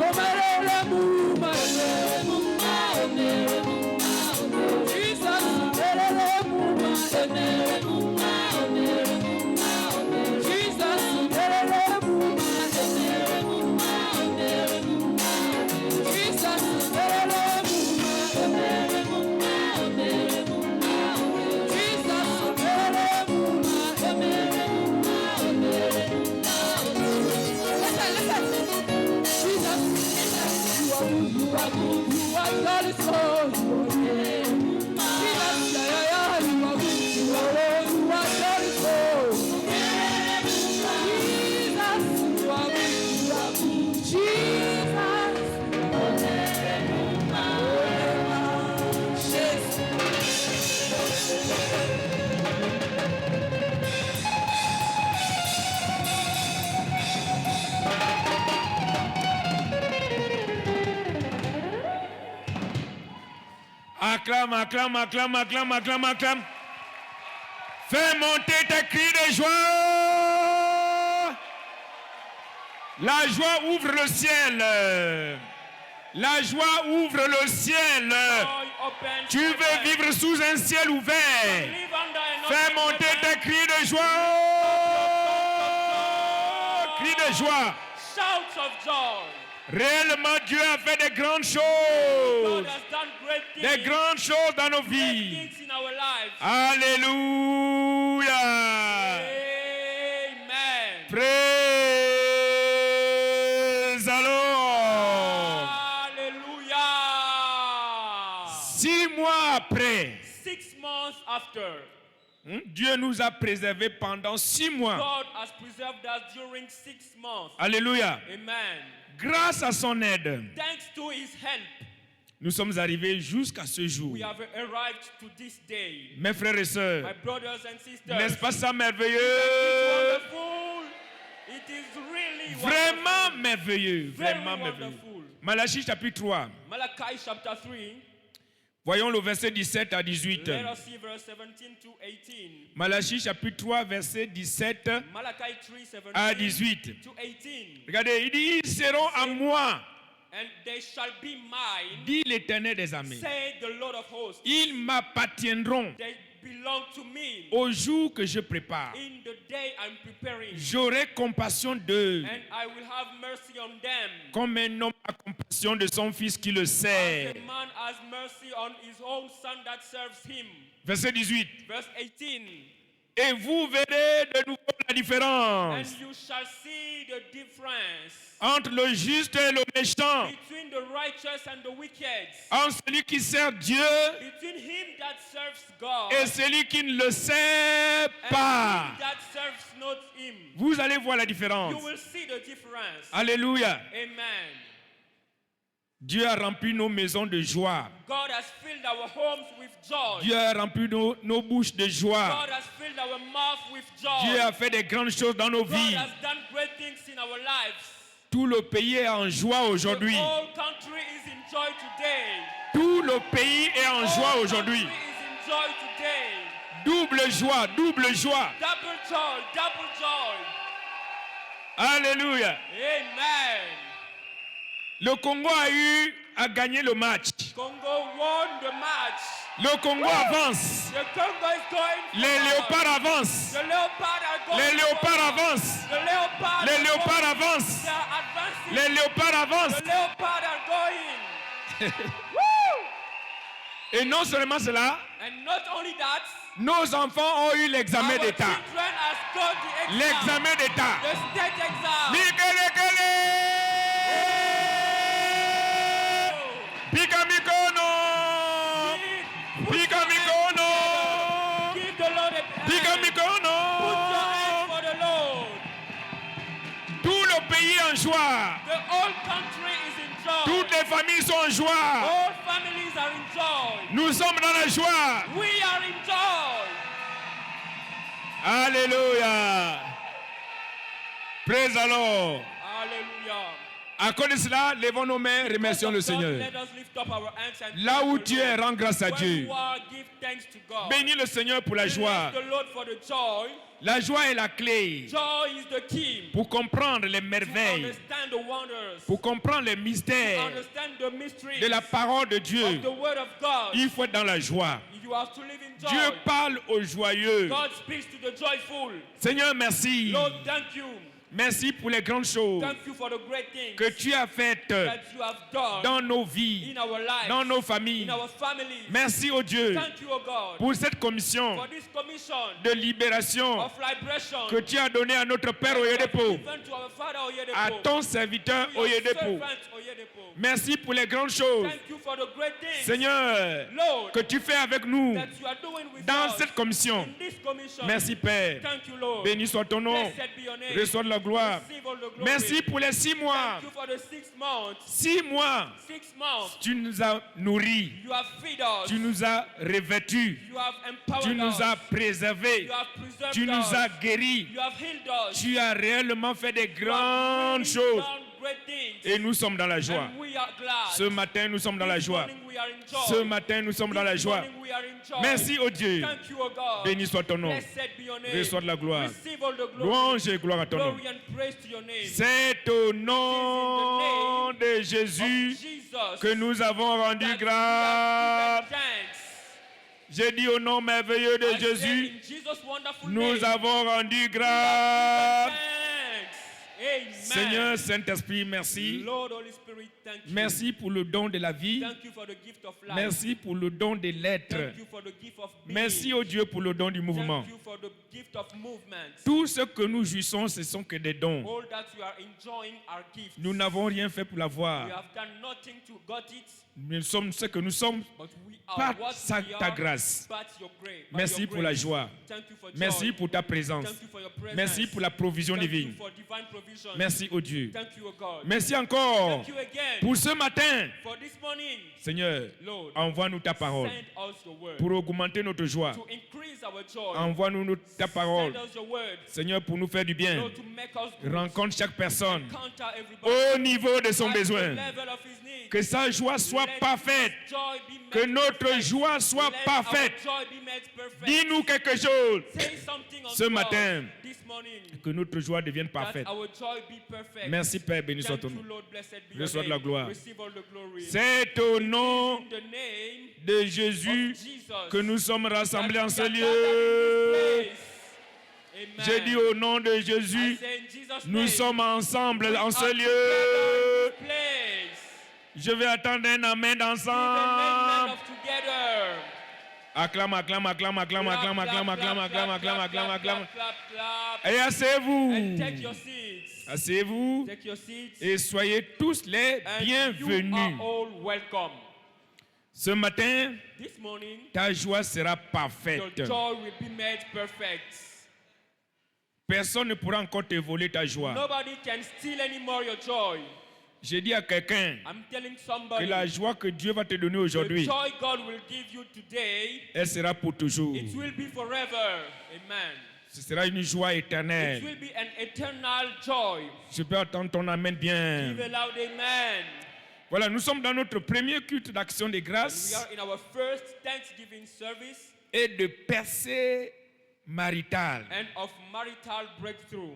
Omele muma, Acclame, acclame, acclame, acclame, acclame, acclame. Fais monter tes cris de joie. La joie ouvre le ciel. La joie ouvre le ciel. Tu veux vivre sous un ciel ouvert. Fais monter tes cris de joie. Cris de joie. Shouts of joy. Réellement, Dieu a fait des grandes choses. Des grandes choses dans nos vies. Alléluia. Amen. Praise the Lord. Alléluia. 6 mois après, 6 months after, Dieu nous a préservés pendant 6 mois. God has preserved us during 6 months. Alléluia. Amen. Grâce à son aide, Thanks to His help, nous sommes arrivés jusqu'à ce jour. we have arrived to this day. Mes frères et My sœurs, brothers and sisters, n'est-ce pas ça it's merveilleux? wonderful. It is really Vraiment wonderful. merveilleux. Very Vraiment merveilleux. wonderful. Malachie chapitre 3. Malachi chapter 3. Voyons le verset 17 à 18. Let us see verse 17 to 18. Malachie chapitre 3, verset 17 Malachi 3, à 17 18. to 18. Regardez, il dit, ils seront à moi, And they shall be mine, dit l'Éternel des armées. say the Lord of hosts. Ils m'appartiendront They belong to me. au jour que je prépare. In the day I'm preparing, J'aurai compassion d'eux, and I will have mercy on them. comme un homme a compassion de son fils qui le sert. As a man has mercy on his own son that serves him. Verset 18. Verse 18. Et vous verrez de nouveau la différence And you shall see the difference entre le juste et le méchant, between the righteous and the wicked, entre celui qui sert Dieu between him that serves God et celui qui ne le sert and pas. him that serves not him. Vous allez voir la You différence. will see the difference. Alléluia. Amen. Dieu a rempli nos maisons de joie. God has filled our homes with joy. Dieu a rempli nos bouches de joie. God has filled our mouth with joy. Dieu a fait des grandes choses dans nos God vies. has done great things in our lives. Tout le pays est en joie aujourd'hui. The whole country is in joy today. Tout le pays est en joie Whole aujourd'hui. country is in joy today. Double joie, double joie. Double joy, double joy. Alléluia. Amen. Le Congo a gagné le match. Congo won the match. Le Congo avance. The Congo is going forward. Les léopards avancent. The leopard are going Les léopards forward. avancent. The leopard Les are léopards going. avancent. They are advancing. Les léopards avancent. The leopard are going. Et non seulement cela, And not only that, nos enfants ont eu l'examen our d'État. children has got the exam. L'examen d'État. The state exam. Mikelekele! Pikamikono! Pikamikono! Give the Lord a hand. Pikamikono! Put your hands for the Lord. Tout le pays est en joie. The whole country is in joy. Toutes les familles sont en joie. All families are in joy. Nous sommes dans la joie. We are in joy. Alléluia. Praise the Lord. Hallelujah. À cause de cela, levons nos mains, remercions le Seigneur. Let us lift up our hands and Là où thank the tu es, Lord. rends grâce à Where Dieu. you are, give thanks to God. Bénis le Seigneur pour la joie. Bless the Lord for the joy. La joie est la clé Joy is the key. pour comprendre les To merveilles, understand the wonders. pour comprendre les To mystères understand the mysteries de la parole de of Dieu. the word of God. Il faut être dans la joie. You have to live in joy. Dieu parle aux joyeux. God speaks to the joyful. Seigneur, merci. Lord, thank you. Merci pour les grandes choses Thank you for the great things que tu as faites that you have done dans nos vies, in our lives, dans nos familles. in our families. Merci, oh Dieu, Thank you, O God, pour cette commission for this commission de libération of liberation que tu as donnée à notre Père Oyedepo, given to our Father Oyedepo, à ton serviteur to your Oyedepo. servant Oyedepo. Merci pour les grandes choses Thank you for the great things, Seigneur, Lord, que tu fais avec nous that you are doing with dans us cette commission. in this commission. Merci Père. Thank you, Lord. Béni soit ton nom. Blessed be your name. Reçois de la gloire. Receive all the glory. Merci pour les 6 mois. Thank you for the 6 months. 6 mois, 6 months. tu nous as nourris. You have fed us. Tu nous as revêtus. You have empowered Tu nous us. as préservés. You have preserved Tu us. nous as guéris. You have healed us. Tu as réellement fait des You have grandes really choses. done great things. Et nous sommes dans la joie. And we are glad. Ce matin, nous sommes dans la This joie. morning we are in joy. Ce matin, nous sommes dans la This joie. morning we are in joy. Merci, oh Dieu. Thank you, O God. Béni soit ton nom. Blessed be your name. Reçois de la gloire. Receive all the glory. Louange et gloire à ton nom. Glory and praise to your name. C'est au nom de Jésus Of Jesus que nous avons rendu that we grâce. have given thanks. J'ai dit au nom merveilleux de I said Jésus, in Jesus' wonderful nous name, avons rendu we have grâce. given thanks. Amen. Seigneur Saint-Esprit, merci. Lord Holy Spirit, thank you. Merci pour le don de la vie. Thank you for the gift of life. Merci pour le don de l'être. Thank you for the gift of being. Merci au Dieu pour le don du mouvement. Thank you for the gift of movement. Tout ce que nous jouissons, ce sont que des dons. All that you are enjoying are gifts. Nous n'avons rien fait pour We l'avoir. have done nothing to got it, Nous sommes ce que nous sommes but we are par what we ta are, grâce. but your grace. by Merci your pour la grace. joie. Thank you for joy. Merci pour ta présence. Thank you for your presence. Merci pour la provision Thank divine. you for divine provision. Merci au Dieu. Thank you, O God. Merci encore Thank you again pour ce matin. for this morning. Seigneur, Lord, envoie-nous ta parole send us your word pour augmenter notre joie. to increase our joy. Envoie-nous ta parole, Send us your word, Seigneur, pour nous faire du bien. Lord, to make us good. Rencontre chaque personne Encounter everybody au niveau de son at the besoin. level of his need. Que sa joie soit Let parfaite. his joy be made Que notre perfect. joie soit Let parfaite. our joy be made perfect. Dis-nous quelque chose. Say something unto Ce us matin, this morning, que notre joie devienne that parfaite. our joy be perfect. Merci Père, béni soit Thank ton you, nom. Lord, blessed be Reçois your de la name. gloire. Receive all the glory. C'est au nom In the name de of Jésus Jesus que nous sommes rassemblés en that ce we are gathered lieu. in this place. Amen. J'ai dit au nom de I Jésus, say in Jesus' nous name, sommes ensemble we en are ce together lieu. in this place. Je vais attendre un amen Give an amen d'ensemble. of together. Acclame, acclame, acclame, acclame, Clap, acclame, clap, acclame, clap, acclame, acclame, clap, acclame, clap, acclame, clap, acclame. clap, clap, Et And asseyez-vous. take your seats. Asseyez-vous Take your seats. et soyez tous les And you bienvenus. are all welcome. Ce matin, This morning, ta joie sera your parfaite. joy will be made perfect. Personne ne pourra encore te voler ta joie. Nobody can steal anymore your joy. J'ai dit à quelqu'un I'm telling que somebody, la joie que Dieu va te donner the aujourd'hui, joy God will give you today, elle sera pour toujours. it will be forever. Amen. Ce sera une joie It éternelle. will be an eternal joy. Je peux entendre ton amen bien. Give a loud amen. Voilà, nous sommes dans notre premier culte d'action de We grâce are in our first Thanksgiving service et de percée maritale. and of marital breakthrough.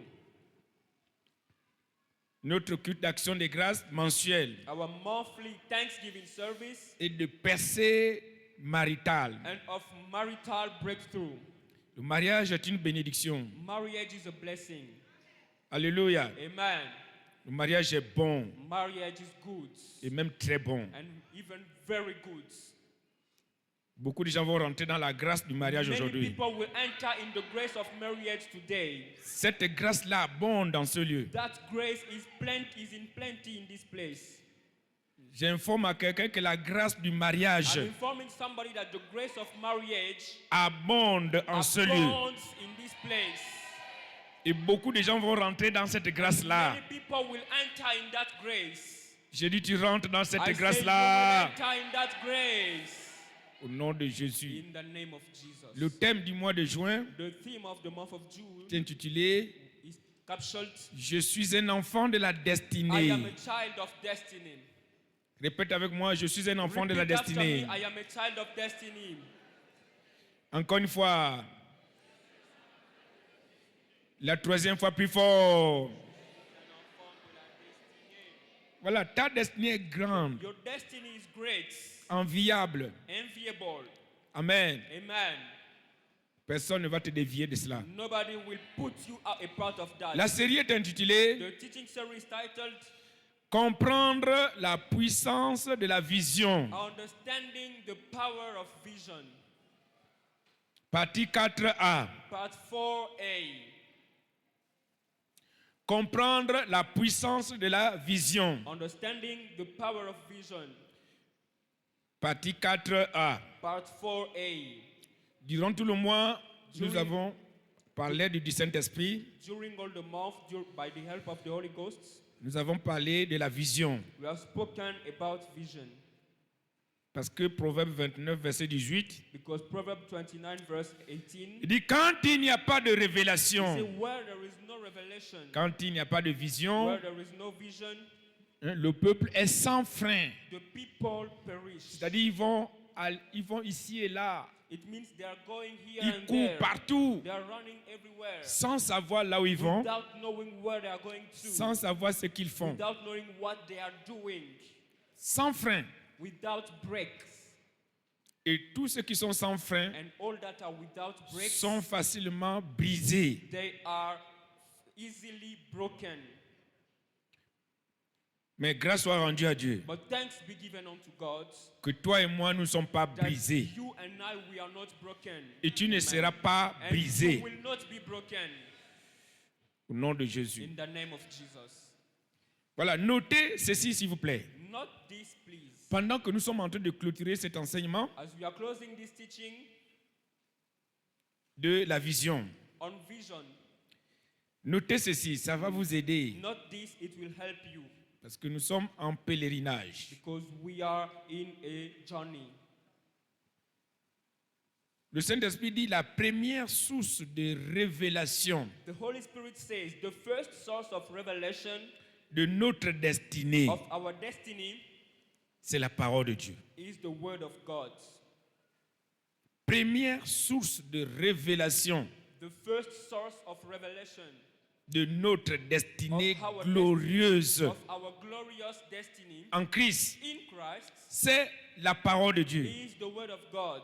Notre culte d'action de grâce mensuel Our monthly Thanksgiving service et de percée maritale. and of marital breakthrough. Le mariage est une bénédiction. Marriage is a blessing. Alléluia. Amen. Le mariage est bon Marriage is good et même très bon. and even very good. Beaucoup de gens vont rentrer dans la grâce du mariage Many aujourd'hui. people will enter in the grace of marriage today. Cette grâce-là abonde dans ce lieu. That grace is in plenty in this place. J'informe à quelqu'un que la grâce du mariage I'm informing somebody that the grace of marriage abonde en ce lieu. abounds in this place. Et beaucoup de gens vont rentrer dans cette grâce-là. Many people will enter in that grace. J'ai dit, tu rentres dans I cette say grâce-là. you will enter in that grace. Au nom de Jésus. In the name of Jesus. Le thème du mois de juin The theme of the month of June est intitulé is captured, Je suis un enfant de la I am destinée. a child of destiny. Répète avec moi, je suis un enfant de la Repeat after me, destinée. I am a child of destiny. Encore une fois. La troisième fois plus fort. Voilà, ta destinée est grande, Your destiny is great, enviable. enviable. Amen. Amen. Personne ne va te dévier de cela. Nobody will put you out a part of that. La série est intitulée The teaching series titled Comprendre la puissance de la vision. Understanding the Power of Vision, Partie 4A. Part 4A. Comprendre la puissance de la vision. Understanding the Power of Vision. Partie 4A. Part 4A. Durant tout le mois, nous avons parlé du Saint-Esprit. During all the month, by the help of the Holy Ghost, Nous avons parlé de la vision. we have spoken about vision. Parce que Proverbe 29, verset 18, Because Proverbs 29, verse 18, il dit quand il n'y a pas de it says, révélation, where there is no revelation, quand il n'y a pas de vision, where there is no vision, le peuple est sans frein. the people perish. C'est-à-dire ils vont ici et là, It means they are going here ils and courent there. partout, They are running everywhere sans savoir là où ils vont, without knowing where they are going to, sans savoir ce qu'ils font, without knowing what they are doing, sans frein. without breaks. Et tous ceux qui sont sans frein And all that are without breaks, sont facilement brisés. they are easily broken. Mais grâce soit rendue à Dieu, But thanks be given unto God que toi et moi ne sommes pas that brisés. you and I, we are not broken. Et tu ne Amen. seras pas And brisé. you will not be broken Au nom de Jésus. in the name of Jesus. Voilà, notez ceci s'il vous plaît. Not this, please. Pendant que nous sommes en train de clôturer cet enseignement As we are closing this teaching de la vision, on vision, notez ceci, ça va vous aider. not this, it will help you Parce que nous sommes en pèlerinage. because we are in a journey. Le Saint-Esprit dit la première source de révélation The Holy Spirit says the first source of revelation de notre destinée, of our destiny c'est la parole de Dieu. is the Word of God. Première source de révélation The first source of revelation de notre destinée of our glorieuse of our glorious destiny en Christ, in Christ c'est la parole de Dieu. is the Word of God.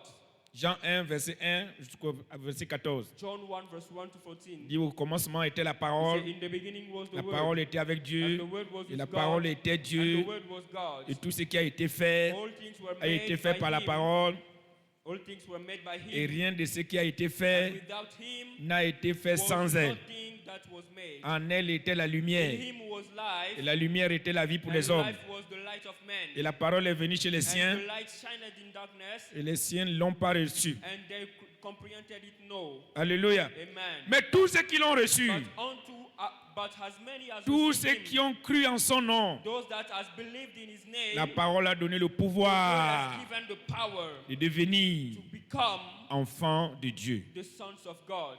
Jean 1, verset 1 jusqu'au verset 14. John 1, verse 1 to 14. Il dit au commencement était la He parole, said, in the beginning was the la Word, parole était avec and Dieu, the Word was et with la God, parole était and Dieu, the Word was God. et tout ce qui a été fait All things were a été made fait by par la him. parole, All things were made by et him. rien de ce qui a été And fait without him n'a été fait was sans elle. nothing that was made. En elle était la In lumière, him was life, et la lumière était la vie pour and les hommes. life was the light of men. Et la parole est venue chez les And siens, the light shined in darkness, et les siens ne l'ont pas reçu. and they comprehended it no. Alléluia. Amen. Mais tous ceux qui l'ont reçu, But as many as tous received ceux him, qui ont cru en son nom, those that has believed in his name, la parole a donné le God has pouvoir given the power de devenir to become enfants de Dieu. the sons of God.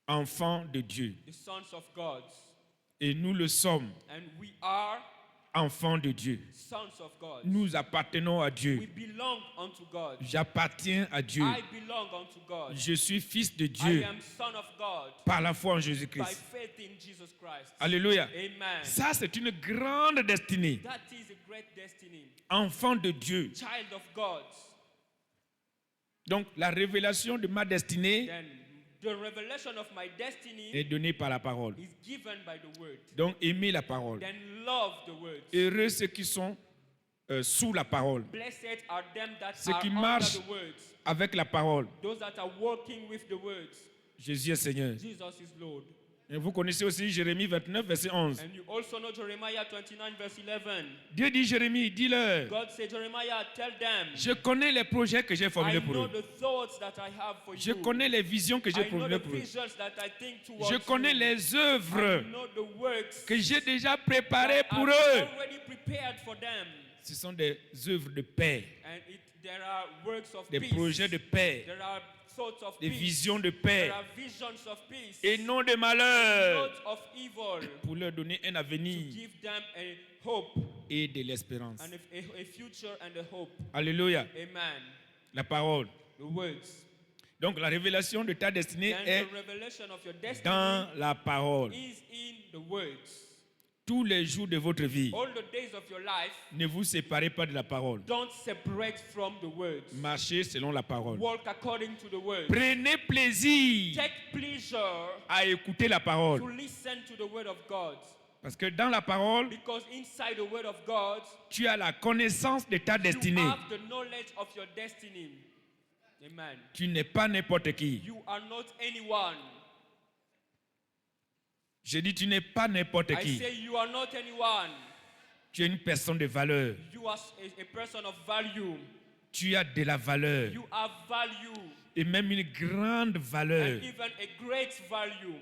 Enfants de Dieu. The sons of God. Et nous le sommes, And we are enfants de Dieu. sons of God. Nous appartenons à We Dieu. belong unto God. J'appartiens à Dieu. I belong unto God. Je suis fils de I Dieu am son of God par la foi en by Jésus-Christ. faith in Jesus Christ. Alléluia. Amen. Ça, c'est une grande destinée. That is a great destiny. Enfant de Dieu. Child of God. Donc, la révélation de ma destinée Then the revelation of my destiny est donnée par la parole. is given by the word. Donc, aimez la parole. Then love the word. Heureux ceux qui sont sous la parole, Blessed are them that ceux are qui under marchent the words. avec la parole. Those that are walking with the words. Jésus est Seigneur. Jesus is Lord. Et vous connaissez aussi Jérémie 29, verset 11. And you also know Jeremiah 29 verse 11. Dieu dit Jérémie, dis-leur, God said, Jeremiah, tell them, je connais les projets que j'ai I formulés pour know eux. the thoughts that I have for Je you. connais les visions que j'ai I know formulées the pour eux. visions that I think towards Je connais you. les œuvres I know the works que j'ai déjà préparées that pour I've eux. already prepared for them. Ce sont des œuvres de paix, And there are works of des peace. projets de paix, There are thoughts of des peace. visions de There paix are visions of peace. et non de malheur Not of evil. pour leur donner un To avenir give them a hope et de l'espérance. and a future and a hope. Alléluia. Amen. La parole. The words. Donc la révélation de ta destinée Then est the revelation of your destiny dans la parole. is in the words. Tous les jours de votre vie, All the days of your life, ne vous séparez pas de la parole. don't separate from the words. Marchez selon la parole. Walk according to the words. Prenez plaisir Take pleasure à écouter la to parole. listen to the word of God. Parce que dans la parole, Because inside the word of God, tu as la connaissance de ta you destinée. have the knowledge of your destiny. Amen. Tu n'es pas n'importe qui. You are not anyone. Je dis, tu n'es pas n'importe I qui. say you are not anyone. Tu es une personne de valeur. You are a person of value. Tu as de la valeur. You have value. Et même une grande valeur And even a great value.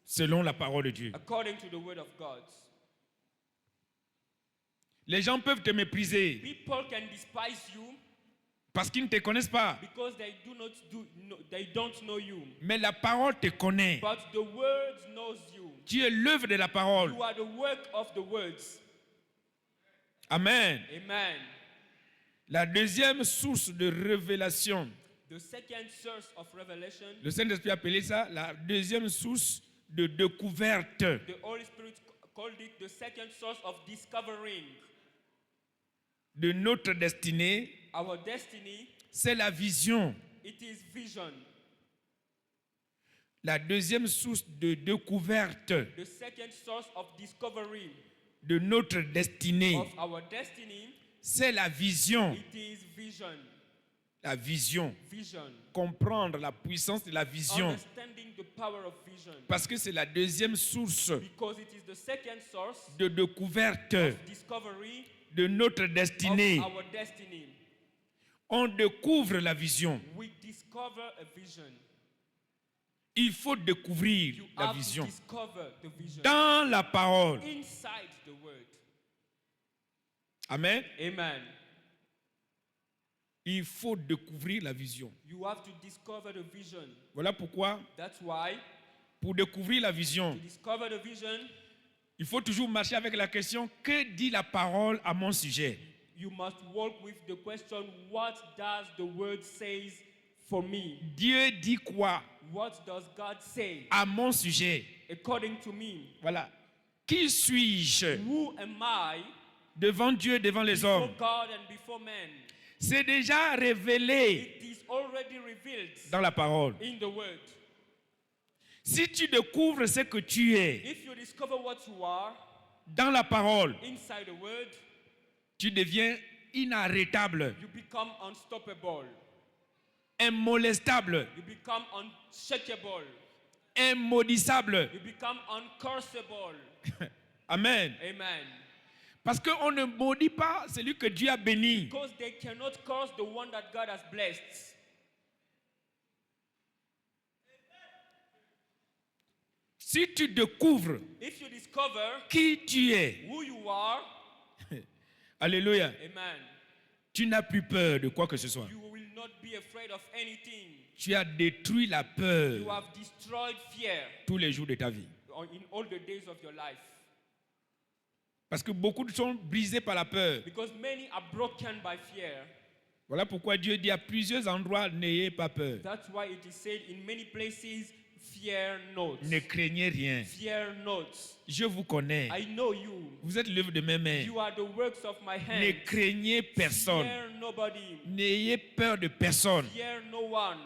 selon la parole de Dieu. According to the word of God. Les gens peuvent te mépriser People can despise you parce qu'ils ne te connaissent pas. because they don't know you. Mais la parole te connaît. But the word knows you. Tu es l'œuvre de la parole. You are the work of the words. Amen. Amen. La deuxième source de révélation, The second source of revelation, le Saint-Esprit a appelé ça la deuxième source de découverte. the Holy Spirit called it the second source of discovering De notre destinée, our destiny. c'est la vision. It is vision. La deuxième source de découverte The second source of discovery de notre destinée, of our destiny. c'est la vision. It is vision. La vision. Vision. Comprendre la puissance de la vision. Understanding the power of vision. Parce que c'est la deuxième source Because it is the second source de découverte of discovery de notre destinée. of our destiny. On découvre la vision. We discover a vision. Il faut découvrir You la have to vision discover the vision dans la parole. inside the word. Amen. Amen. Il faut découvrir la vision. You have to discover the vision. Voilà pourquoi, That's why pour découvrir la to vision, discover the vision, il faut toujours marcher avec la question, que dit la parole à mon sujet? you must walk with the question, what does the word says for me? Dieu dit quoi What does God say à mon sujet? according to me? Voilà. Qui suis-je Who am I devant Dieu, devant les before hommes? God and before men? C'est déjà révélé It is already revealed dans la parole. in the word. Si tu découvres ce que tu es If you discover what you are dans la parole, inside the word, tu deviens inarrêtable, you become unstoppable. immolestable, You become unshakable. immaudissable. You become uncursable. Amen. Amen. Parce qu'on ne maudit pas celui que Dieu a béni. Because they cannot curse the one that God has blessed. Si tu découvres If you discover qui tu es, who you are, alléluia, amen, tu n'as plus peur de quoi que ce soit. you will not be afraid of anything. Tu as détruit la peur You have destroyed fear tous les jours de ta vie. in all the days of your life. Parce que beaucoup sont brisés par la peur. Because many are broken by fear. Voilà pourquoi Dieu dit à plusieurs endroits, n'ayez pas peur. That's why it is said in many places, fear not. Ne craignez rien. Fear not. Je vous connais. I know you. Vous êtes l'œuvre de mes mains. You are the works of my hands. Ne craignez personne. Fear nobody. N'ayez peur de personne. Fear no one.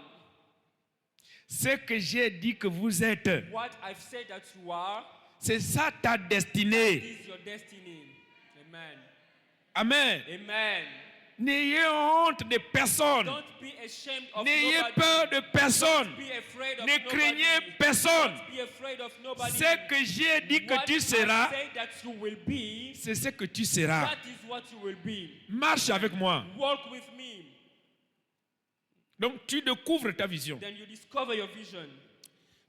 Ce que j'ai dit que vous êtes, What I've said that you are, c'est ça ta destinée. is your destiny. Amen. Amen. Amen. N'ayez honte de personne. Don't be ashamed of N'ayez nobody. peur de personne. Don't be afraid of Ne nobody. craignez personne. Don't be afraid of nobody. Ce que j'ai dit que What tu I seras, say that you will be, c'est ce que tu seras. that is what you will be. Marche avec moi. Walk with me. Donc tu découvres ta vision. Then you discover your vision.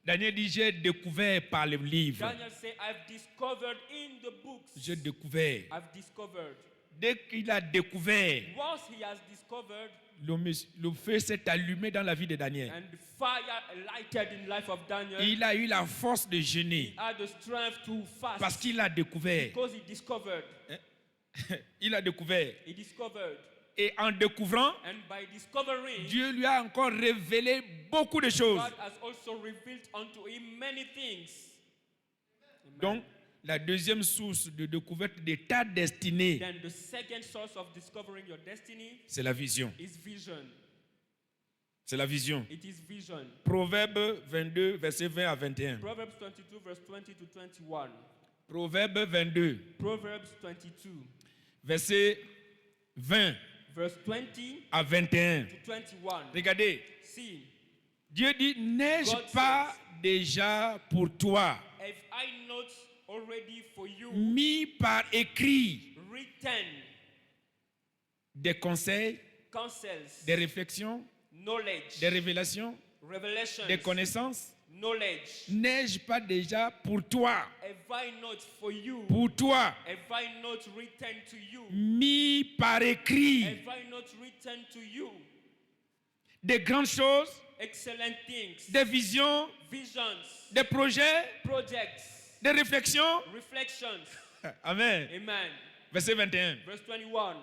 Daniel dit, j'ai découvert par le livre. Daniel said, I've discovered in the books. J'ai découvert. I've discovered. Dès qu'il a découvert, Once he has discovered, le feu s'est allumé dans la vie de Daniel. and fire lighted in life of Daniel, Il a eu la force de jeûner he had the strength to fast. parce qu'il a découvert. Because he discovered. Il a découvert. He discovered. Et en découvrant, And by discovering, Dieu lui a encore révélé beaucoup de choses. God has also revealed unto him many things. Amen. Donc, la deuxième source de découverte de ta destinée, Then the second source of discovering your destiny c'est la vision. is vision. C'est la vision. It is vision. Proverbe 22, verset 20 à 21. Proverbs 22, verse 20 to 21. Proverbe 22, Proverbs 22, verset 20 verse 20 à 21. to 21. Regardez, See, Dieu dit, n'ai-je God pas says, déjà pour toi have I not already for you mis par écrit written des conseils, counsels, des réflexions, knowledge, des révélations, revelations, des connaissances, knowledge. n'ai-je pas déjà pour toi, Have I not for you? pour toi, Have I not written to you? mis par écrit Have I not written to you des grandes choses, excellent things, des visions, visions, des projets, projects, des réflexions? reflections? Amen. Amen. Verset 21. Verse 21.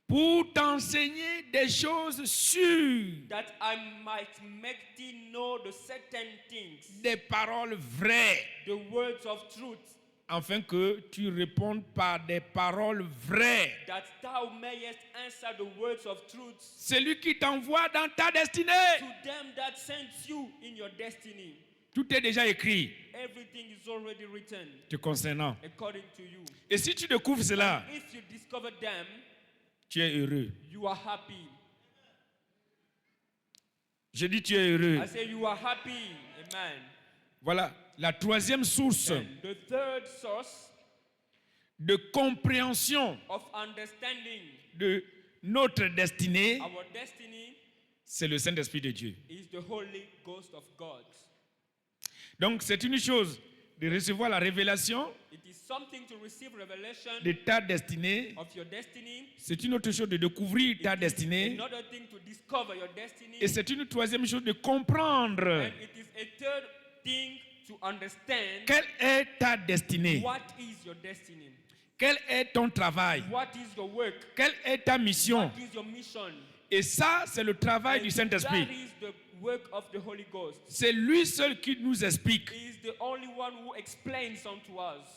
Pour t'enseigner des choses sûres, That I might make thee know the certain things, des paroles vraies, the words of truth, afin que tu répondes par des paroles vraies. that thou mayest answer the words of truth Celui qui t'envoie dans ta destinée. to them that sent you in your destiny. Tout est déjà écrit Everything is already written te concernant. according to you. Et si tu découvres cela, If you discover them, tu es heureux. you are happy. Je dis tu es heureux. I say you are happy. Amen. Voilà la troisième source And the third source de compréhension of understanding de notre destinée, our destiny c'est le Saint-Esprit de Dieu. is the Holy Ghost of God. Donc c'est une chose de recevoir la révélation It is something to receive revelation de ta destinée. of your destiny. C'est une autre chose de découvrir ta It is destinée. another thing to discover your destiny. Et c'est une troisième chose de comprendre And it is a third thing to understand quelle est ta destinée, what is your destiny. quel est ton travail, What is your work? quelle est ta mission. What is your mission? Et ça, c'est le travail du And Saint-Esprit. that is the work of the Holy Ghost. C'est lui seul qui nous explique. He is the only one who explains unto us.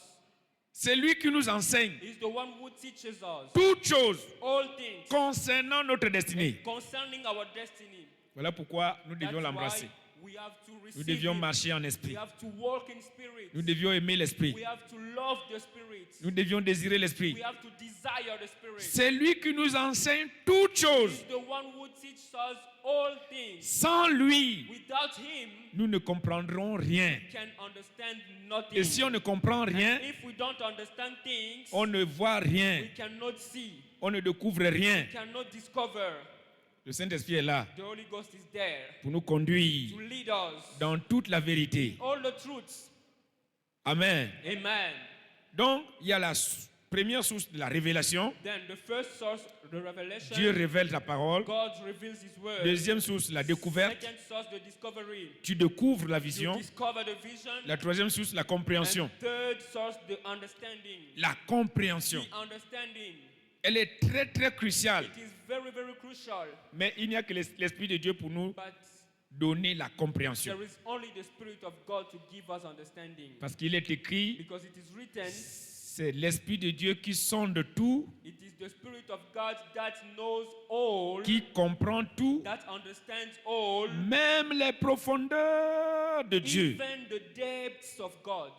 C'est lui qui nous enseigne He is the one who teaches us toutes choses all things concernant notre destinée. concerning our destiny. Voilà pourquoi nous devions That's l'embrasser. why we have to Nous receive devions it. marcher en We esprit. have to walk in spirit. Nous devions aimer l'esprit. We have to love the spirit. Nous devions désirer l'esprit. We have to desire the spirit. C'est lui qui nous enseigne toutes choses. He's the one who teaches us all things. Sans lui, Without him, nous ne comprendrons rien. we can understand nothing. Et si on ne comprend rien, If we don't understand things, on ne voit rien. we cannot see, On ne découvre rien. we cannot discover. Le Saint-Esprit est là The Holy Ghost is there pour nous conduire to lead us dans toute la vérité. all the truths. Amen. Amen. Donc, il y a la première source de la révélation. Then the first source, the revelation, Dieu révèle sa parole. God reveals His word. Deuxième source, la découverte. Second source, the discovery. Tu découvres la You vision. discover the vision. La troisième source, la compréhension. And third source, the understanding. La compréhension. The understanding. Elle est très très cruciale. It is very, very crucial. Mais il n'y a que l'Esprit de Dieu pour nous But donner la compréhension. there is only the Spirit of God to give us understanding. Parce qu'il est écrit, Because it is written, c'est l'Esprit de Dieu qui sonde tout, it is the Spirit of God that knows all, qui comprend tout, that understands all, même les profondeurs de Dieu. even the depths of God.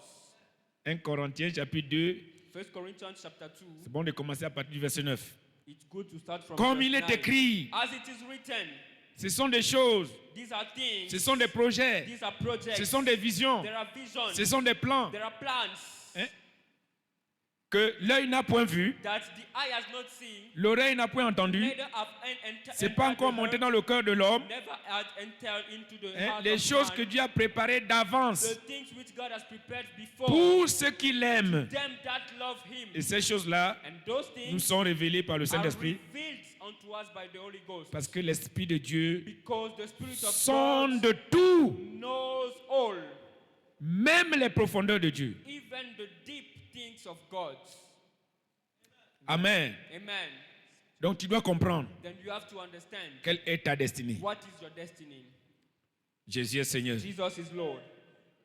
1 Corinthiens chapitre 2, 1 Corinthians chapter 2. c'est bon de commencer à partir du verset 9. It's good to start from Comme verse il est 9. écrit, As it is written, ce sont des choses, these are things, ce sont des projets, these are projects, ce sont des visions, there are visions, ce sont des plans there are plans hein, que l'œil n'a point vu, that the eye has not seen, l'oreille n'a point entendu, neither have c'est pas encore monté dans le cœur de l'homme. never had entered into the Hein, heart les of choses man, que Dieu a préparées d'avance the things which God has prepared before pour ceux qui l'aiment. them that love Him. Et ces choses-là And those nous things sont révélées par le are Saint-Esprit revealed unto us by the Holy Ghost. parce que l'Esprit de Dieu Because the Spirit of sonde God tout, knows all, même les profondeurs de Dieu. even the deep things of God. Amen. Amen. Donc tu dois comprendre Then you have to understand quelle est ta destinée. what is your destiny. Jésus est Seigneur. Jesus is Lord.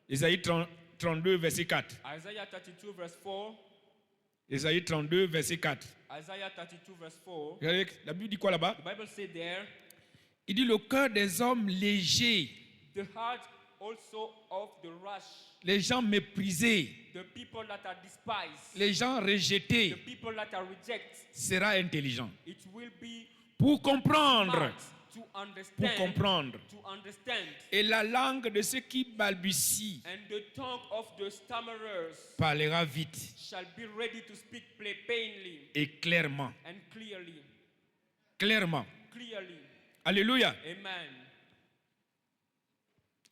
Isaïe 32, verset 4. Isaiah 32 verse 4. Isaïe 32, verset 4. Isaiah 32 verse 4. Regardez, la Bible dit quoi là-bas? The Bible says there, Il dit le cœur des hommes légers, the heart also of the rash, les gens méprisés, the people that are despised, les gens the rejetés, people that are rejected, sera intelligent. it will be Pour comprendre smart to pour understand, comprendre. to understand. Et la langue de ceux qui balbutient And the tongue of the stammerers parlera vite shall be ready to speak plainly et clairement. and clearly. Clairement. Clearly. Alléluia. Amen.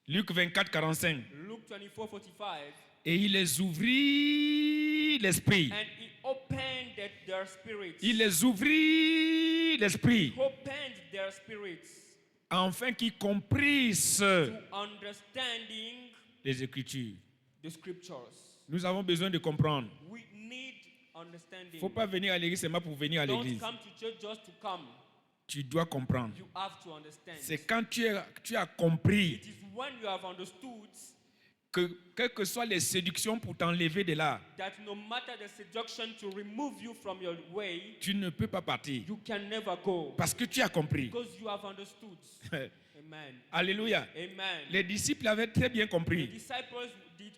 Luc 24, 45. Luke 24:45. Et il les ouvrit l'esprit. And he opened their spirits. Il les ouvrit l'esprit. Opened their spirits Afin qu'ils comprissent to understanding les Écritures. the scriptures. Nous avons besoin de comprendre. We need Il understanding. ne faut pas venir à l'église seulement pour venir à Don't l'église. come to church just to come. Tu dois comprendre. You have to understand. C'est quand tu as compris It is when you have understood que quelles que soient les séductions pour t'enlever de là, that no matter the seduction to remove you from your way, tu ne peux pas partir. you can never go. Parce que tu as compris. Because you have understood. Amen. Alléluia. Amen. Les disciples avaient très bien The compris. disciples did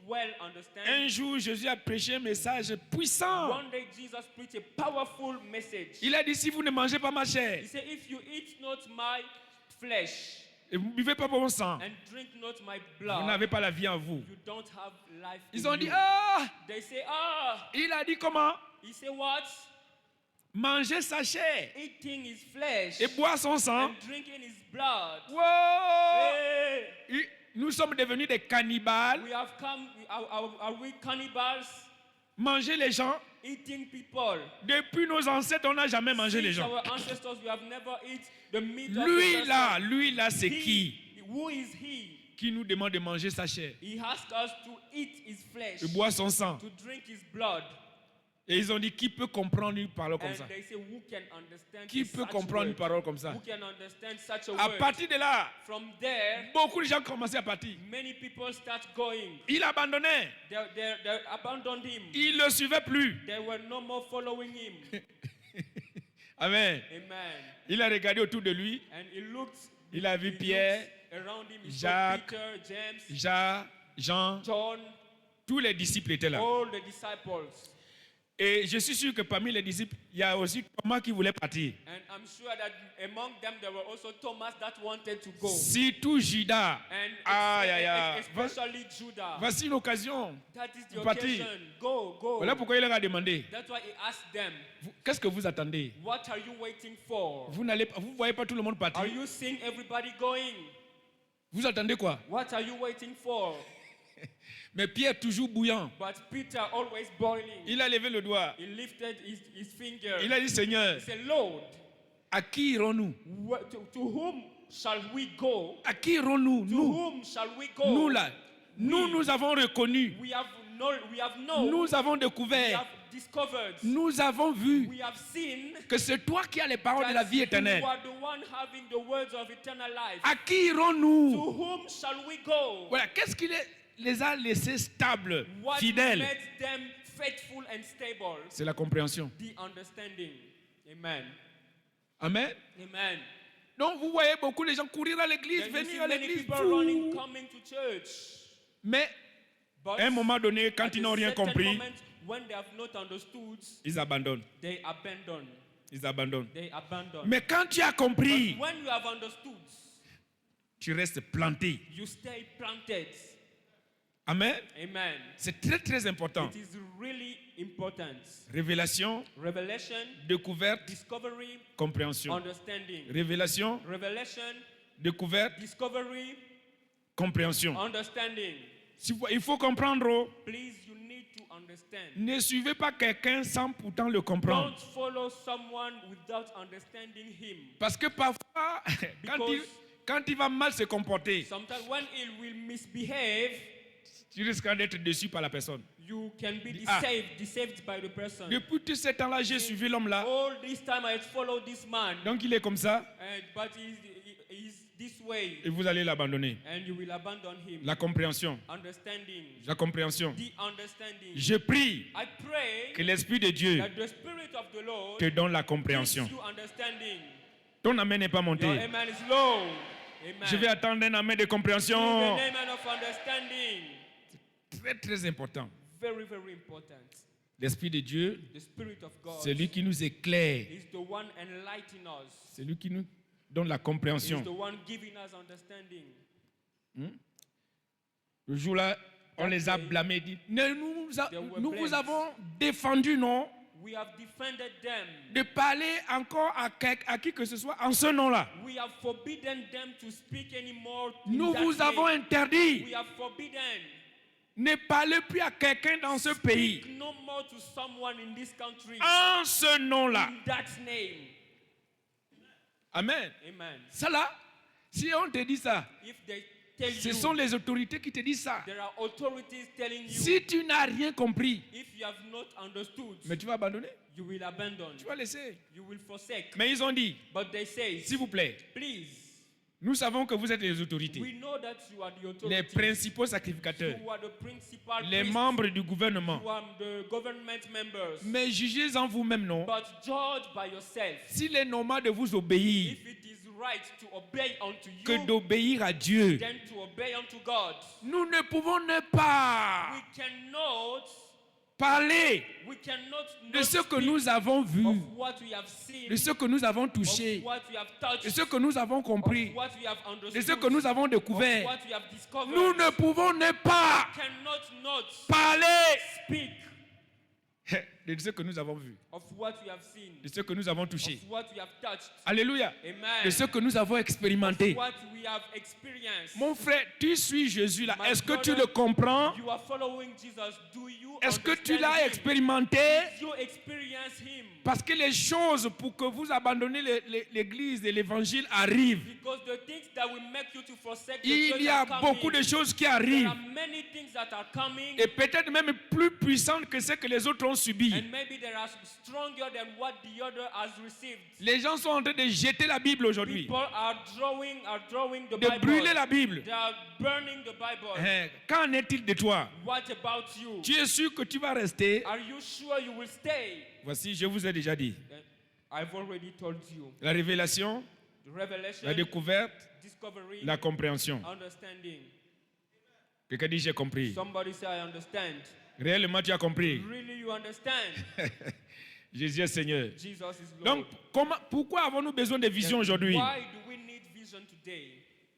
well understand. Un jour, Jésus a prêché un message puissant. One day Jesus preached a powerful message. Il a dit, si vous ne mangez pas ma chair, He said, if you eat not my flesh et vous ne buvez pas mon sang, and drink not my vous blood, n'avez pas la vie en vous. you don't have life Ils in ont dit, you. ah, They say, il a dit comment? he said what? Manger sa chair Eating his flesh et boire son sang. and drinking his blood. Wow! Hey, Nous sommes devenus des cannibales. we have come, are we cannibals? Manger les gens. Eating people. Depuis nos ancêtres, on n'a jamais mangé les Since gens. our ancestors, we have never eaten the meat of Lui là, c'est qui? Who is he? Qui nous demande de manger sa chair He asked us to eat his flesh, et boire son sang. to drink his blood. Et ils ont dit, qui peut comprendre une parole comme And ça? they say, who can understand Qui peut such comprendre une word? parole comme ça? Who can understand such a À word? partir de là, From there, beaucoup de gens commençaient à partir. many people start going. Il abandonnait. They abandoned him. Il ne le suivait plus. They were no more following him. Amen. Amen. Il a regardé autour de lui. And he looked. Il a vu he Pierre, looked around him. He saw Jacques, Peter, James, Jacques, Jean. John, Tous les disciples étaient là. all the disciples. Et je suis sûr que parmi les disciples, il y a aussi Thomas qui voulait partir. And I'm sure that among them there were also Thomas that wanted to go. Surtout Judas. And Aïe, aïe, aïe. especially Judah. Voici une occasion. That is the Parti. occasion. Go, go. Voilà pourquoi il leur a demandé, That's why he asked them, qu'est-ce que vous attendez? what are you waiting for? Vous ne voyez pas tout le monde partir. Are you seeing everybody going? Vous attendez quoi? What are you waiting for? Mais Pierre toujours bouillant. But Peter always boiling. Il a levé le doigt. He lifted his finger. Il a dit, Seigneur, He said, Lord, à qui irons-nous? to whom shall we go? À qui irons-nous? To Nous, whom shall we go? nous là. Nous avons reconnu. We have known. Nous avons We découvert. have discovered. Nous avons vu We have seen que c'est toi qui as les paroles de la that vie éternelle. you are the one having the words of eternal life. À qui irons-nous? To whom shall we go? Voilà, qu'est-ce qui les a laissés stables, What fidèles? made them faithful and stable? C'est la compréhension. The understanding. Amen. Amen. Amen. Donc vous voyez beaucoup de gens courir à l'église, Then you see venir à many l'église. people running, coming to church. Mais But à un moment donné, at quand ils a n'ont rien certain compris, moment, when they have not understood, ils abandonnent. they abandon. Ils abandonnent. They abandon. Mais quand tu as compris, But when you have understood, tu restes planté. you stay planted. Amen. Amen. C'est très très important. It is really important. Révélation, Revelation, découverte, discovery, compréhension. understanding. Révélation, Revelation, découverte, discovery, compréhension. understanding. Il faut comprendre. Oh. Please, you need to understand. Ne suivez pas quelqu'un sans pourtant le comprendre. Don't follow someone without understanding him. Parce que parfois, quand il va mal se comporter, Sometimes when he will misbehave, tu risques d'être déçu par la personne. you can be Ah. deceived by the person. Depuis tout ce temps-là, j'ai suivi l'homme là. All this time I followed this man, Donc il est comme ça but he's this way, et vous allez l'abandonner. and you will abandon him. La compréhension. Understanding, La compréhension. the understanding. Je prie I pray que l'Esprit de Dieu that the Spirit of the Lord te donne la gives compréhension. you understanding. Ton amen n'est pas Your monté. amen is low. Amen. Je vais attendre un amen de Give compréhension. an amen of understanding. Très très important. Very, very important. L'Esprit de Dieu, The Spirit of God c'est lui qui nous éclaire. is the one enlightening us. C'est lui qui nous donne la He's compréhension. the one giving us understanding. Le jour-là, on les a blâmés, dit, nous vous avons défendu, non, We have defended them. de parler encore à qui que ce soit en ce nom-là. We have forbidden them to speak anymore. in Nous that vous name. avons interdit. We have forbidden. Ne parlez plus à quelqu'un dans ce pays. Speak no more to someone in this country. En ce nom-là. In that name. Amen. Amen. Ça là, si on te dit ça, If they tell ce you, sont les autorités qui te disent ça. there are authorities telling you, Si tu n'as rien compris, if you have not understood, mais tu vas abandonner, you will abandon. tu vas laisser. You will forsake. Mais ils ont dit, But they say, s'il vous plaît, please, nous savons que vous êtes les autorités, we know that you are the les authorities. principaux sacrificateurs, You are the principal les priests. membres du gouvernement. You are the government members. Mais jugez en vous-même, non? But judge by yourself. S'il est normal de vous obéir, If it is right to obey unto que you, d'obéir à Dieu, then to obey unto God. nous ne pouvons ne pas We cannot parler de not ce que speak nous avons vu, of what we have seen, de ce que nous avons of touché, what we have touched, de ce que nous avons compris, of what we have de understood, ce que nous avons of découvert. what we have discovered. Nous ne pouvons ne pas cannot not parler speak de ce que nous avons vu, of what we have seen, de ce que nous avons touché. of what we have touched. Alléluia. Amen. De ce que nous avons expérimenté. What we have experienced. Mon frère, tu suis Jésus là. My Est-ce que tu brother, le comprends? You are following Jesus. Do you Est-ce que tu understand l'as him? expérimenté? Did you experience him? Parce que les choses pour que vous abandonnez l'église et l'évangile arrivent. Because the things that will make you to forsake the Il church y a are coming. beaucoup de choses qui There arrivent. are many things that are coming, Et peut-être même plus puissantes que ce que les autres ont subi. and maybe they are stronger than what the other has received. Les gens sont en train de jeter la Bible aujourd'hui. People are throwing the De Bible. brûler la Bible. They are burning the Bible. Qu'en est-il de toi? What about you? Tu es sûr que tu vas rester? Are you sure you will stay? Voici, je vous ai déjà dit. I've already told you. La révélation, The revelation, la découverte, discovery, la compréhension. understanding. Quelqu'un dit j'ai compris. Somebody say I understand. Réellement tu as compris. Really you understand? Jésus est Seigneur. Jesus is Lord. Donc, pourquoi avons-nous besoin de vision aujourd'hui? Why do we need vision today?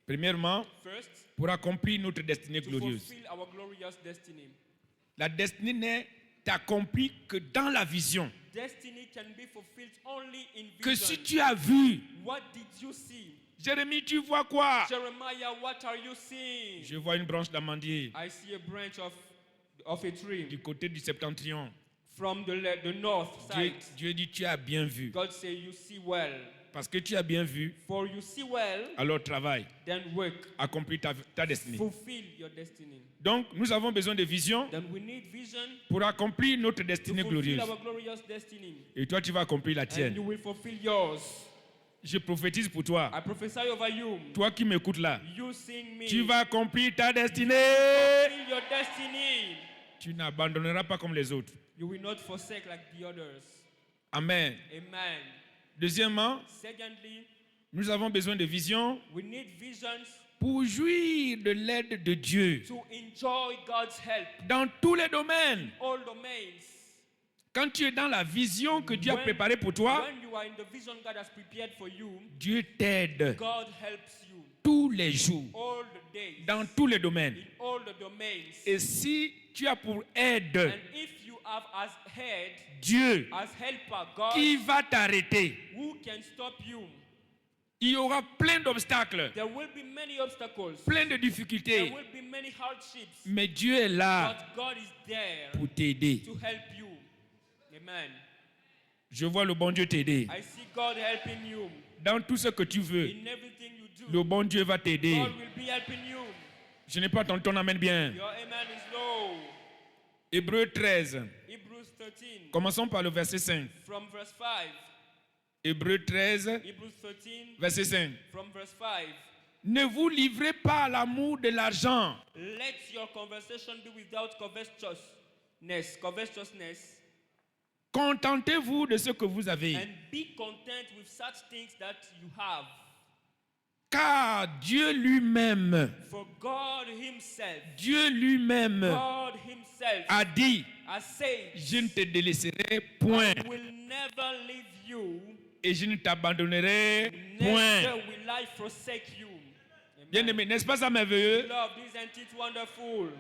Premièrement, First, pour accomplir notre destinée to glorieuse. fulfill our glorious destiny. La destinée n'est accomplie que dans la vision. Destiny can be fulfilled only in Que vision. si tu as vu, What did you see? Jérémie, tu vois quoi? Jeremiah, what are you seeing? Je vois une branche d'amandier I see a branch of a tree du côté du septentrion. from the north Dieu, side. Dieu dit tu as bien vu. God say you see well. Parce que tu as bien vu, For you see well, alors travaille, then work. accomplis ta destinée. Fulfill your destiny. Donc, nous avons besoin de vision Then we need vision pour accomplir notre to destinée fulfill glorieuse. our glorious destiny. Et toi, tu vas accomplir la And tienne. you will fulfill yours. Je prophétise pour toi. I prophesy over you. Toi qui m'écoutes là, You seeing me. tu vas accomplir ta destinée. Fulfill your destiny. Tu n'abandonneras pas comme les autres. You will not forsake like the others. Amen. Amen. Deuxièmement, Secondly, nous avons besoin de vision we need visions pour jouir de l'aide de Dieu to enjoy God's help. dans tous les domaines. All domains. Quand tu es dans la vision que Dieu a préparée pour toi, When you are in the vision God has prepared for you, Dieu t'aide God helps you tous les jours, all the days, dans tous les domaines. in all the domains. Et si tu as pour aide And if you have as head, Dieu as helper, God, qui va t'arrêter, who can stop you? il y aura plein d'obstacles, There will be many obstacles. plein de There difficultés. will be many hardships. Mais Dieu est là But God is there pour t'aider. to help you. Amen. Je vois le bon Dieu t'aider. I see God helping you Dans tout ce que tu veux, in everything you do. le bon Dieu va t'aider. God will be helping you. Je n'ai pas entendu ton amen bien. Your amen is low. Hébreux 13. Hebrews 13 Commençons par le verset 5. from verse 5. Hébreux 13, Hebrews 13 verset 5. from verse 5. Ne vous livrez pas à l'amour de l'argent, Let your conversation be without covetousness, contentez-vous de ce que vous avez. and be content with such things that you have. Car Dieu lui-même, For God himself, God lui-même a dit, has said, je ne te délaisserai point. I will never leave you et je ne t'abandonnerai point. Neither will I forsake you. Amen. Bien-aimé, n'est-ce pas ça merveilleux? Love, isn't it wonderful?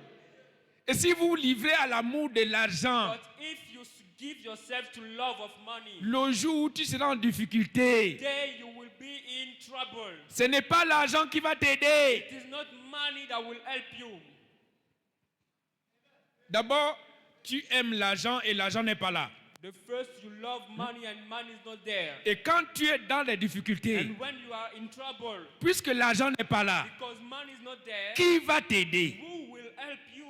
Et si vous vous livrez à l'amour de l'argent, But if you give yourself to love of money, le jour où tu seras en difficulté, today you will be in trouble. ce n'est pas l'argent qui va t'aider. It is not money that will help you. D'abord, tu aimes l'argent et l'argent n'est pas là. The first, you love money and money is not there. Et quand tu es dans les difficultés, And when you are in trouble, puisque l'argent n'est pas là, because money is not there, qui va t'aider? who will help you?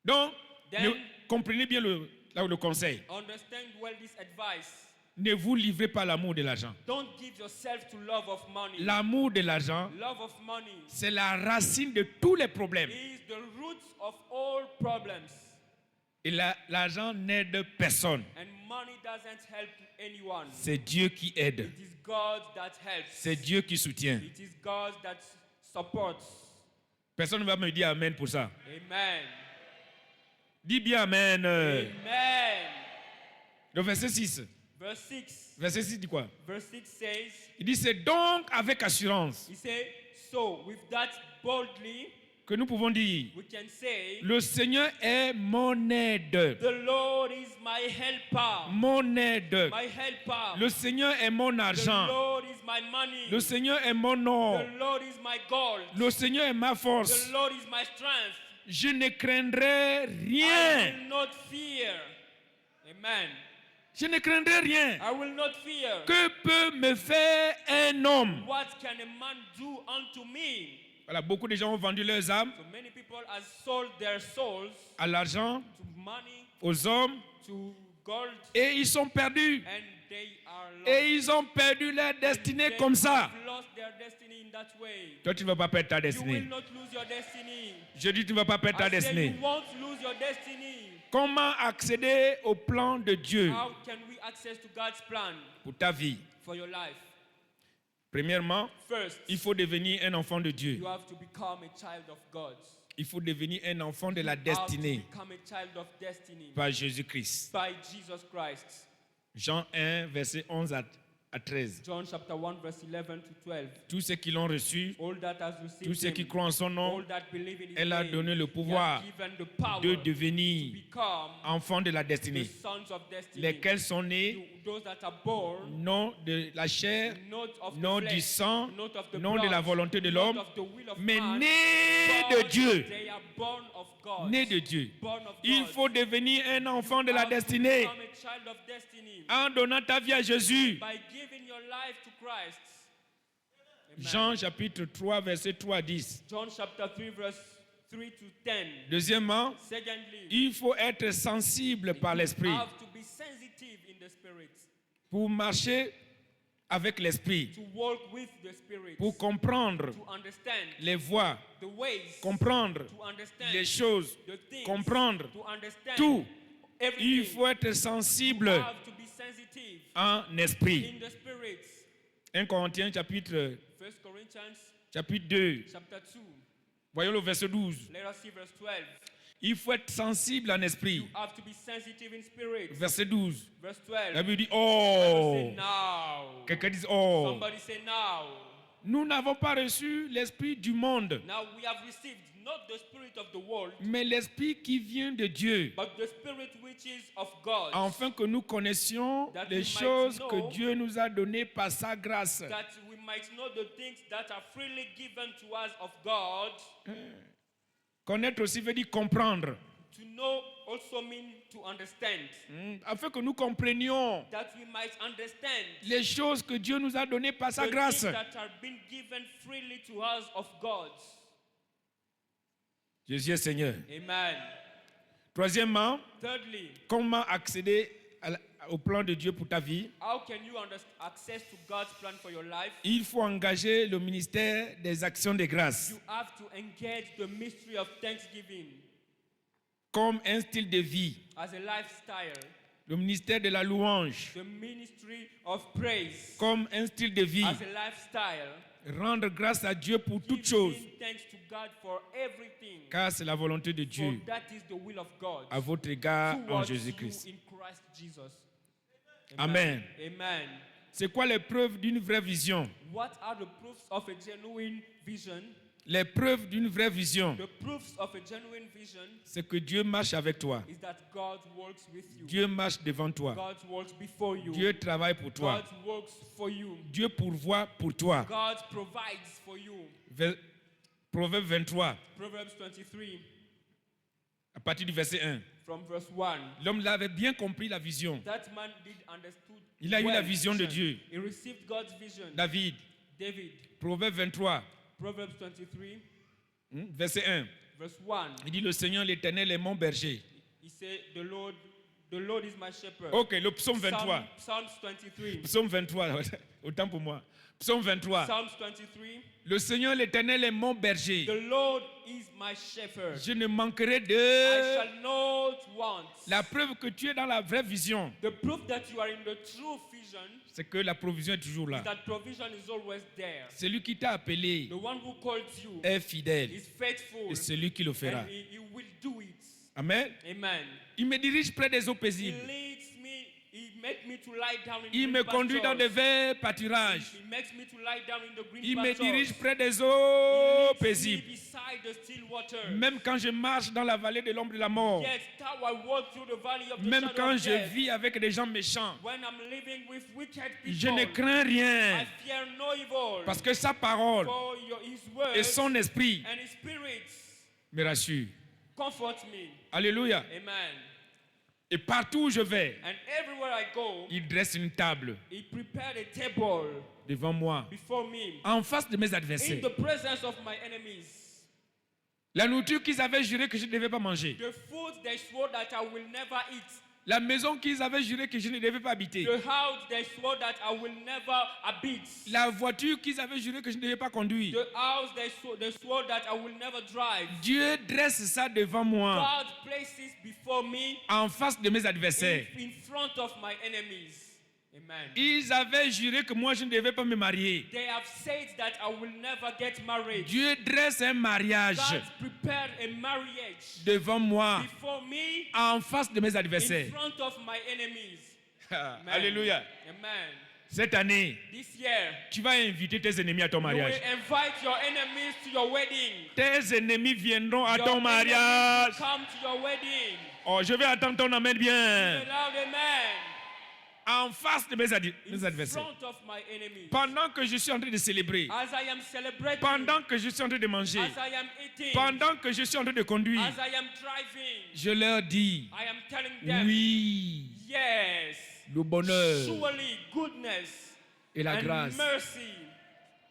Donc, Then- comprenez bien le conseil. Understand well this advice. Ne vous livrez pas à l'amour de l'argent. Don't give yourself to love of money. L'amour de l'argent, Love of money c'est la racine de tous les problèmes. is the root of all problems. Et l'argent n'aide personne. And money doesn't help anyone. C'est Dieu qui aide. It is God that helps. C'est Dieu qui soutient. It is God that supports. Personne ne va me dire Amen pour ça. Amen. Dis bien Amen. Amen. Le verset 6. Verse 6. Verset 6 dit quoi? Verse 6 says, Il dit c'est donc avec assurance he said, so with that boldly que nous pouvons dire we can say, le Seigneur est mon aide. the Lord is my helper. Mon aide. My helper. Le Seigneur est mon The argent. Lord is my money. Le Seigneur est mon or. The Lord is my gold. Le Seigneur est ma force. The Lord is my strength. Je ne craindrai I rien. will not fear. Amen. Je ne craindrai rien. I will not fear. Que peut me faire un homme? What can a man do unto me? Voilà, beaucoup de gens ont vendu leurs âmes So many people have sold their souls à l'argent, to money, aux hommes, to gold, et ils sont perdus. and they are lost. Et ils ont perdu leur destinée They comme ça. have lost their destiny in that way. Toi, tu ne vas pas perdre ta You will destinée. not lose your destiny. Je dis, tu ne vas pas perdre ta I say destinée. you won't lose your destiny. Comment accéder au plan de Dieu How can we access to God's plan pour ta vie? for your life? Premièrement, First, il faut devenir un enfant de Dieu. you have to become a child of God. Il faut devenir un enfant de la You have to destinée become a child of destiny par Jésus-Christ. by Jesus Christ. Jean 1, verset 11 à 13. John chapter 1 verse 11 to 12. Tous ceux qui l'ont reçu, All that has received tous ceux qui him, croient en son nom, all that believe in his elle a name, donné le he pouvoir has given the power de to devenir become enfants de la the destinée, sons of destiny. lesquels sont nés Those that are born non de la chair, not of the non flesh, du sang, not of the non de blood, la volonté de not l'homme, of the will of mais man, nés but de Dieu. They are born of God. Nés de Dieu. Born of Il God. faut devenir un enfant de You la have to destinée become a child of destiny en donnant ta vie à Jésus. by giving your life to Christ. Amen. Jean chapitre 3, verset 3 à 10. John chapter 3 verse 3 to 10. Deuxièmement, Secondly, il faut être sensible par l'esprit you have to be sensitive in the spirit, pour marcher avec l'esprit, to walk with the spirit, pour comprendre to understand les voies, the ways, comprendre to understand les choses, the things, comprendre to understand tout. everything. Il faut être sensible You have to be sensitive en esprit. in the spirit. 1 Corinthiens chapitre 1 Corinthians 2. chapter 2. Voyons le verset 12. Let us see verse 12. Il faut être sensible en esprit. You have to be sensitive in spirit. Verset 12. Verse La 12. Bible dit, Say oh. now. Quelqu'un dit, oh. Somebody say now. Nous n'avons pas reçu l'esprit du monde, Now we have received not the spirit of the world, mais l'esprit qui vient de Dieu, but the spirit which is of God, afin que nous connaissions That les we might choses know que Dieu nous a données par sa grâce. that we might know the things that are freely given to us of God. Connaître aussi veut dire comprendre. To know also mean to understand. Afin que nous comprenions That we might understand les choses que Dieu nous a données par sa the grâce. things that are being given freely to us of God. Jésus est Seigneur. Amen. Troisièmement, Thirdly, comment accéder au plan de Dieu pour ta vie? how can you access to God's plan for your life? Il faut engager le ministère des actions de grâce You have to engage the mystery of thanksgiving comme un style de vie, as a lifestyle, le ministère de la louange the ministry of praise comme un style de vie, as a lifestyle, rendre grâce à Dieu pour toutes choses, giving thanks to God for everything, car c'est la volonté de for Dieu that is the will of God à votre égard en towards Jésus-Christ. you in Christ Jesus. Amen. Amen. C'est quoi les preuves d'une vraie vision? What are the proofs of a genuine vision? Les preuves d'une vraie vision, The proofs of a genuine vision c'est que Dieu marche avec toi. is that God works with you. Dieu marche devant toi. God works before you. Dieu travaille pour toi. God works for you. Dieu pourvoit pour toi. God provides for you. Proverbe 23, Proverbs 23 à partir du verset 1. from verse 1. L'homme l'avait bien compris la vision. That man did understood. Il a eu la vision de Dieu. He received God's vision. David, David, Proverbe 23, Proverbs 23 verset 1. verse 1. Il dit, le Seigneur l'Éternel est mon berger. He said, the Lord is my shepherd. Ok, le psaume 23. Psalms 23. Psaume 23, autant pour moi. Psaume 23. Psalms 23. Le Seigneur l'Éternel est mon berger. The Lord is my shepherd. Je ne manquerai I de... shall not want. La preuve que tu es dans la vraie vision, The proof that you are in the true vision c'est que la provision est toujours là. is that provision is always there. Celui qui t'a appelé The one who called you est fidèle is faithful et celui qui le fera. and he will do it. Amen. Amen. Il me dirige près des eaux He paisibles. leads me, he makes me to lie down in Il green me conduit dans des pastures. verts pâturages. He makes me to lie down in the green Il me pastures. dirige près des He eaux leads me paisibles. beside the still waters. Même quand je marche dans la vallée de l'ombre de la mort. Yet though I walk through the valley of the Même shadow quand of je death, vis avec des gens méchants. when I'm living with wicked Je ne people, crains I rien. fear no evil. Parce que sa parole For his words et son esprit and his spirit me rassurent. comfort me. Alléluia. Amen. Et partout où je vais, And everywhere I go, il dresse une table he prepared a table devant moi, before me en face de mes in adversaires. the presence of my enemies. La nourriture qu'ils avaient juré que je ne devais pas manger. The food they swore that I will never eat. La maison qu'ils avaient juré que je ne devais pas habiter. The house they swore that I will never habit. La voiture qu'ils avaient juré que je ne devais pas conduire. The house they swore that I will never drive. Dieu dresse ça devant moi, God places before me en face de mes adversaires. in front of my enemies. Amen. Ils avaient juré que moi je ne devais pas me marier. They have said that I will never get married. Dieu dresse un mariage God prepared a marriage devant moi, before me en face de mes in adversaires. front of my enemies. Amen. Alléluia. Amen. Cette année, This year, tu vas inviter tes ennemis à ton you will mariage. invite your enemies to your wedding. Tes ennemis viendront à Your ton enemies will mariage. come to your wedding. Oh, je vais attendre ton amen bien. Say loud amen. En face de mes In adversaires. front of my enemies. Pendant que je suis en train de célébrer, As I am celebrating, pendant que je suis en train de manger, as I am eating, pendant que je suis en train de conduire, as I am driving, je leur dis, I am telling them, oui, yes, le bonheur surely goodness et la and grâce mercy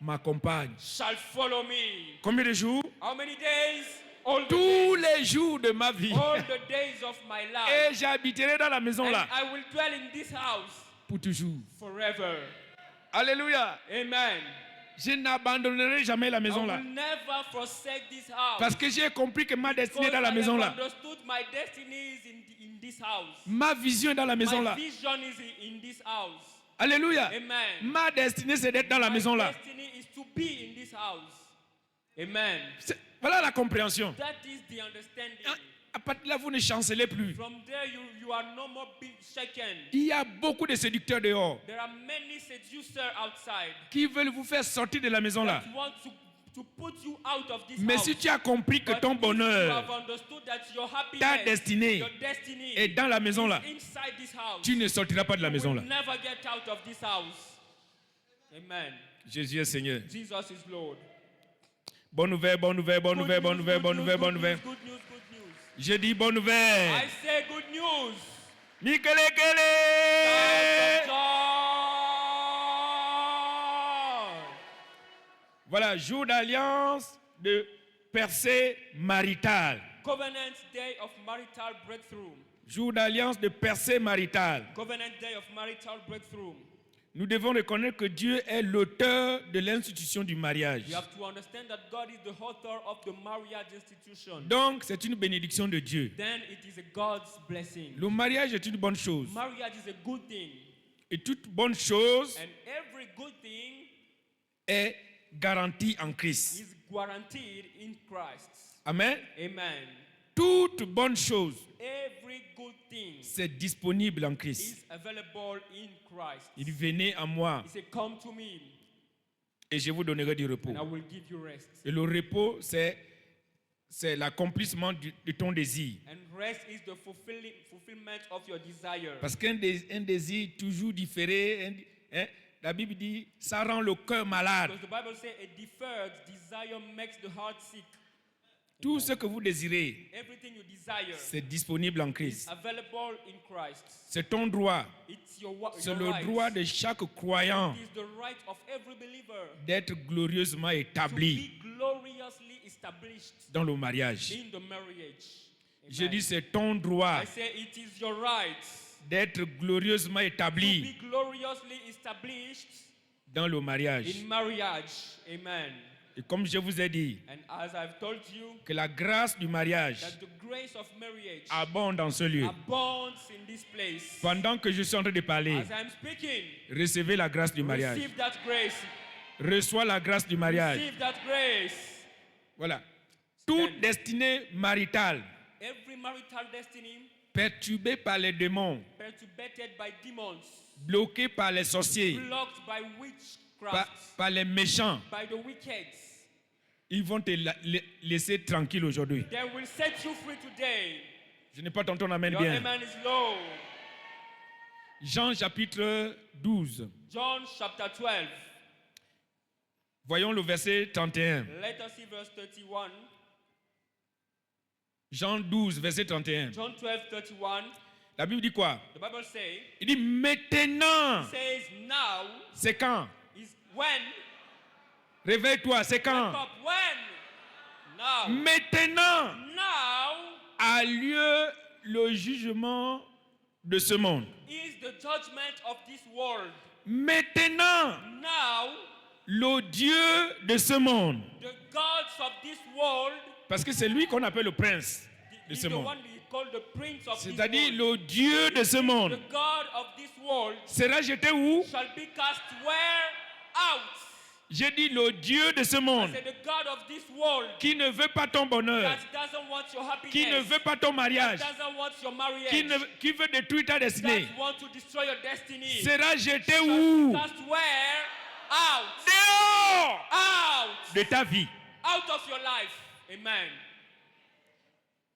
m'accompagnent. shall follow me. Combien de jours? How many days? All the Tous days, les jours de ma vie. all the days of my Et life. j'habiterai dans la maison And là I will dwell in this house pour toujours. forever. Alléluia. Amen. Je n'abandonnerai jamais la I maison là. will never forsake this house. Parce que j'ai compris que ma destinée est Because dans la I maison have là. understood my destiny is in this house. Ma vision est dans la maison My là. vision is in this house. Alléluia. Amen. Ma destinée c'est d'être dans la My maison là. destiny is to be in this house. Amen. Voilà la compréhension. That is the understanding. À partir de là, vous ne chancelez plus. From there, you are no more shaken. Il y a beaucoup de séducteurs dehors There are many seducers outside qui veulent vous faire sortir de la maison là. that want to put you out of this Mais house. si tu as compris que But ton if you bonheur, have understood that your happiness, ta destinée your destiny est dans la maison là, is inside this house, tu ne sortiras pas de la you maison will là. never get out of this house. Amen. Jésus est Seigneur. Jesus is Lord. Bonne nouvelle, bonne nouvelle, bonne nouvelle, bonne nouvelle, bonne nouvelle, bonne nouvelle. Good news, good news. J'ai dit bonne nouvelle. I say good news. Mikelekele. Shout of joy. Voilà, jour d'alliance de percée maritale. Covenant day of marital breakthrough. Jour d'alliance de percée maritale. Covenant day of marital breakthrough. Nous devons reconnaître que Dieu est l'auteur de l'institution du mariage. You have to understand that God is the author of the marriage institution. Donc, c'est une bénédiction de Dieu. Then it is a God's blessing. Le mariage est une bonne chose. Marriage is a good thing. Et toute bonne chose And every good thing est garantie en Christ. is guaranteed in Christ. Amen. Amen. toute bonne chose, every good thing c'est disponible en Christ. is available in Christ. Il dit, venez à moi He said, come to me et je vous donnerai du repos. and I will give you rest. Et le repos, c'est l'accomplissement de ton désir. And rest is the fulfillment of your desire. Parce qu'un désir toujours différé, la Bible dit, ça rend le cœur malade. Because the Bible says a deferred desire makes the heart sick. Tout ce que vous désirez, Everything you desire c'est disponible en is Christ. available in Christ. C'est ton droit. It's your C'est your le right. droit de chaque croyant It is the right of every believer d'être glorieusement to établi be gloriously established dans le mariage. in the marriage. Je Amen. dis, c'est ton droit I say it is your right d'être glorieusement to établi be gloriously established dans le mariage. in marriage. Amen. Et comme je vous ai dit, And as I've told you, que la grâce du mariage that the grace of marriage abonde dans ce lieu. abounds in this place. Pendant que je suis en train de parler, As I'm speaking, recevez la grâce du mariage. receive that grace. Reçois la grâce du mariage. Receive that grace. Voilà. Toute destinée maritale Every marital destiny perturbée par les démons, perturbated by demons, bloquée par les sorciers, blocked by witchcraft, par les méchants, by the wicked, ils vont te laisser tranquille aujourd'hui. they will set you free today. Je n'ai pas entendu ton amen Your bien. amen is low. Jean chapitre 12. John chapter 12. Voyons le verset 31. Let us see verse 31. Jean 12, verset 31. John 12, 31. La Bible dit quoi? The Bible says, Il dit maintenant. says now C'est quand? is when. Réveille-toi, c'est Wake quand? up. When? Now. Maintenant Now a lieu le jugement de ce monde. is the judgment of this world. Maintenant, Now le Dieu de ce monde, the gods of this world, parce que c'est lui qu'on appelle le prince de is ce the monde. one we call the prince of this C'est-à-dire world. le Dieu de ce monde The God of this world sera jeté où? shall be cast where? Out. J'ai dit le Dieu de ce I monde said the God of this world qui ne veut pas ton bonheur, that doesn't want your happiness, qui ne veut pas ton mariage, doesn't want your marriage, qui veut détruire ta destinée, that want to destroy your destiny, sera jeté shall où? be cast where? Out. Dehors Out. de ta vie. Out of your life. Amen.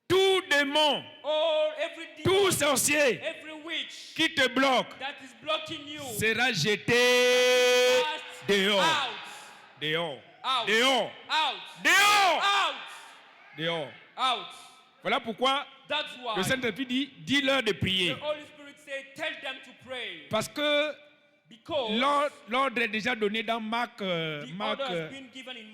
Tout démon, Or every tout demon, sorcier every witch qui te bloque that is blocking you, sera jeté cast dehors. out. Dehors. Out. Dehors. Out. Dehors. Out. Dehors. Out. Voilà pourquoi That's why le Saint-Esprit dit, dis-leur de prier. the Holy Spirit said, tell them to pray. Parce que Because l'ordre est déjà donné dans Marc, the order has been given in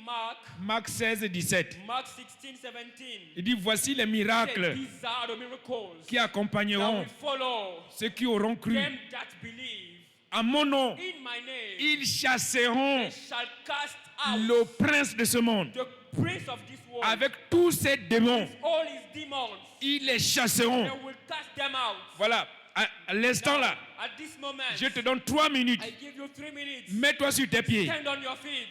Marc 16, 17. Mark 16, 17. Il dit, voici les Said, miracles these are the miracles qui that accompagneront will follow ceux qui auront cru. them that believe. À mon nom, In my name, ils chasseront they shall cast out le prince de ce monde. the prince of this world. Avec tous ces démons, With all his demons, ils les they chasseront. will cast them out. Voilà, à l'instant là, At this moment, je te donne 3 minutes. I give you 3 minutes. Mets-toi sur tes pieds. Stand on your feet.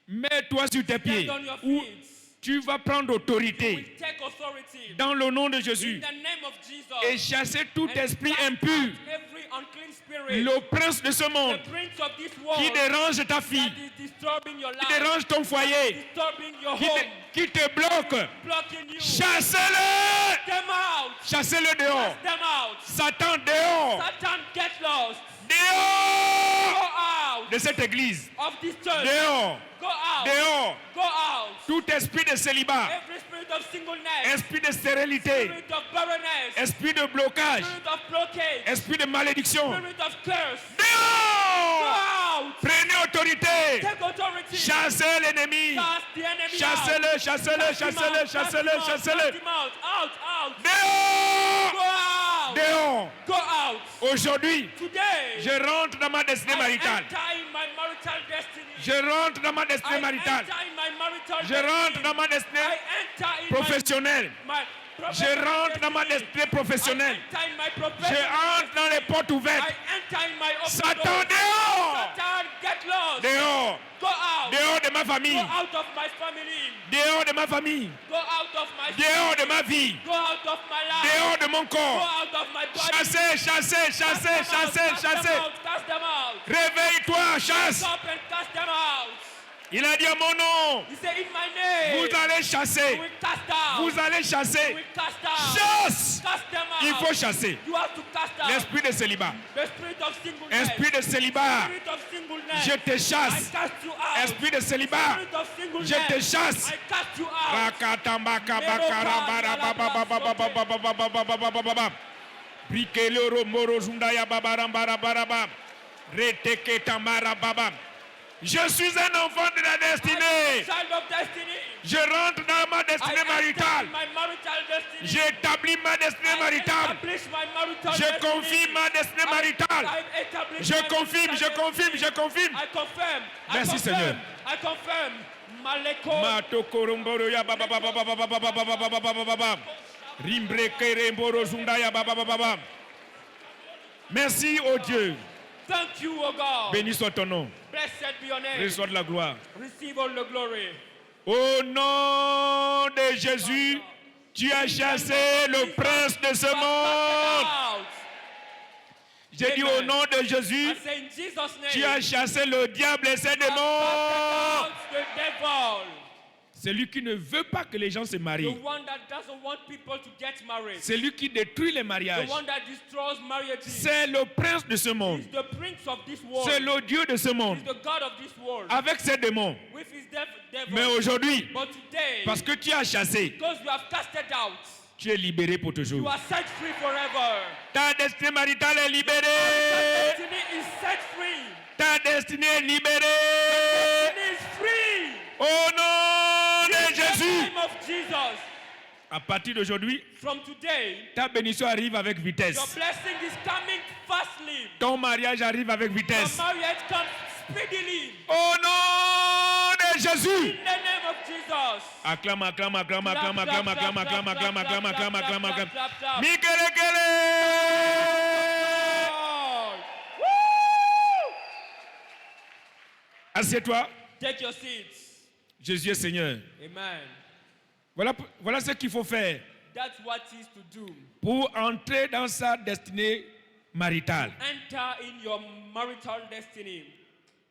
Mets-toi sur tes pieds. Stand on your Où feet. tu vas prendre We autorité take authority dans le nom de in Jésus the name of Jesus. et chasser tout And esprit cast impur, out every unclean spirit, le prince de ce the monde prince of this qui world dérange ta fille, that is disturbing your qui life, dérange ton foyer, disturbing your qui home, qui te bloque. blocking you. Chassez-le! Them out. Chassez-le dehors. Cast them out. Satan dehors. Satan, get lost. Go Dehors out de cette église. of this church. Dehors. Go out. Dehors. Go out. Tout esprit de célibat, Every spirit of singleness, esprit de stérilité, spirit of barrenness, esprit de blocage, spirit of blockage, esprit de malédiction. spirit of curse. Go Dehors! out. Prenez autorité. Take authority. Chassez l'ennemi. Cast the enemy Chassez-le, out. chassez-le, Cast him chassez-le, out. chassez-le, Cast him out. chassez-le. Cast him out. Out, out. Dehors! Go out. Dehors! Go out. Aujourd'hui, Today, je rentre dans ma destinée I maritale. enter in my marital destiny. Je rentre dans ma I destinée maritale. enter in my marital Je destiny. rentre dans ma I destinée enter in professionnelle. my Je professional rentre dans ma destiny. destinée professionnelle. I enter in my Je professional entre dans les portes I ouvertes. enter in my open Satan doors. dehors! Satan, get Get lost. Dehors. Go out. Dehors de ma Go famille. out of my family. Dehors de ma famille. Go out of my Dehors de ma vie. Go out of my life. Dehors de mon Go corps. out of my body. Chassez, chassez, chassez, chassez, chassez. Cast them out. Réveille-toi, chasse. Stop and cast them out. Il a dit à mon nom. He said, in my name. Vous allez chasser. We cast out. Vous allez chasser. We cast out. Chasse. Cast them out. Il faut chasser. You have to cast out. L'esprit de célibat. The spirit of singleness. Esprit de célibat. Spirit of singleness. Je te I chasse. cast you out. Esprit de célibat. Spirit of singleness. Je te chasse. I cast you out. Rakatambaka bakara bara baba baba baba baba baba baba baba. Brikeloro moro zundaya babaram bara bara baba. Reteke tamara baba. Je suis un enfant de la destinée. Child of destiny. Je rentre dans ma I destinée enter maritale. my marital destiny. J'établis ma destinée I maritale. establish my marital Je destiny. confirme ma destinée maritale. I establish Je my confirme, marital je confirme, destiny. je confirme. I confirm. Merci, Seigneur. I confirm. Maleko. Matokoromboro ya baba baba baba baba baba baba baba baba. Rimbreke remboro zundaya baba baba baba. Merci, oh Dieu. Thank you, O God. Béni soit ton nom. Blessed be your name. Reçois de la gloire. Receive all the glory. Au nom de Jésus, tu as chassé le prince de ce monde. Out. J'ai dit au nom de Jésus, I say in Jesus' name. tu as chassé le diable et ses démons. Out the devil. Celui qui ne veut pas que les gens se The marient. one that doesn't want people to get married. Celui qui détruit les The mariages. one that destroys marriages. C'est le prince de ce monde. He's the prince of this world. C'est le Dieu de ce monde. He's the God of this world. Avec ses démons. With his devil. Mais aujourd'hui, But today, parce que tu as chassé, because you have casted out, tu es libéré pour you toujours. are set free forever. Ta destinée maritale est Your libérée. destiny is set free. Ta destinée est libérée. Destiny is free. Au nom de In the Jésus. name of Jesus. À partir d'aujourd'hui, From today, ta bénédiction arrive avec your vitesse. blessing is coming fastly. Ton mariage arrive avec Your vitesse. marriage comes speedily. Au nom de Jésus. In the name of Jesus. Acclame, acclame, acclame, acclame, acclame, acclame, acclame, acclame, acclame, acclame, acclame, acclame. Clap. Mikelekele. Assieds-toi. Take your seats. Jésus est Seigneur. Amen. Voilà ce qu'il faut faire That's what is to do. pour entrer dans sa destinée maritale. Enter in your marital destiny.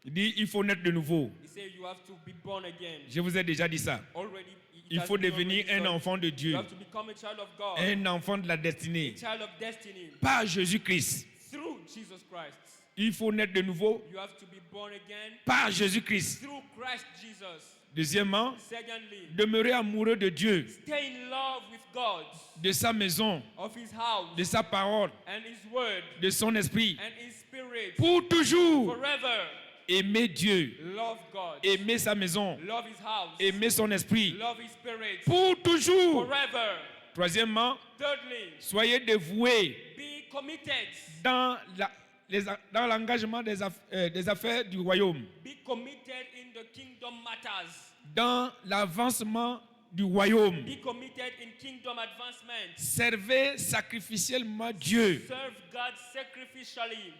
Il dit, il faut naître de nouveau. He said you have to be born again. Je vous ai déjà dit ça. Already, it Il has faut been devenir already un done. enfant de You Dieu, have to become a child of God. un enfant de la destinée, Child of destiny. par Jésus-Christ. Through Jesus Christ. Il faut naître de nouveau You have to be born again. par Jésus-Christ. Through Christ Jesus. Deuxièmement, Secondly, demeurer amoureux de Dieu, stay in love with God, de sa maison, of His house, de sa parole, and His word, de son esprit, and His spirit. pour toujours Forever, aimer Dieu, love God, aimer sa maison, love His house, aimer son esprit, love His spirit. pour toujours. Forever. Troisièmement, Thirdly, soyez dévoués be committed. dans l'engagement des affaires du royaume, Be committed in the kingdom matters. dans l'avancement du royaume. Be committed in kingdom advancement. Servez sacrificiellement Dieu. Serve God sacrificially.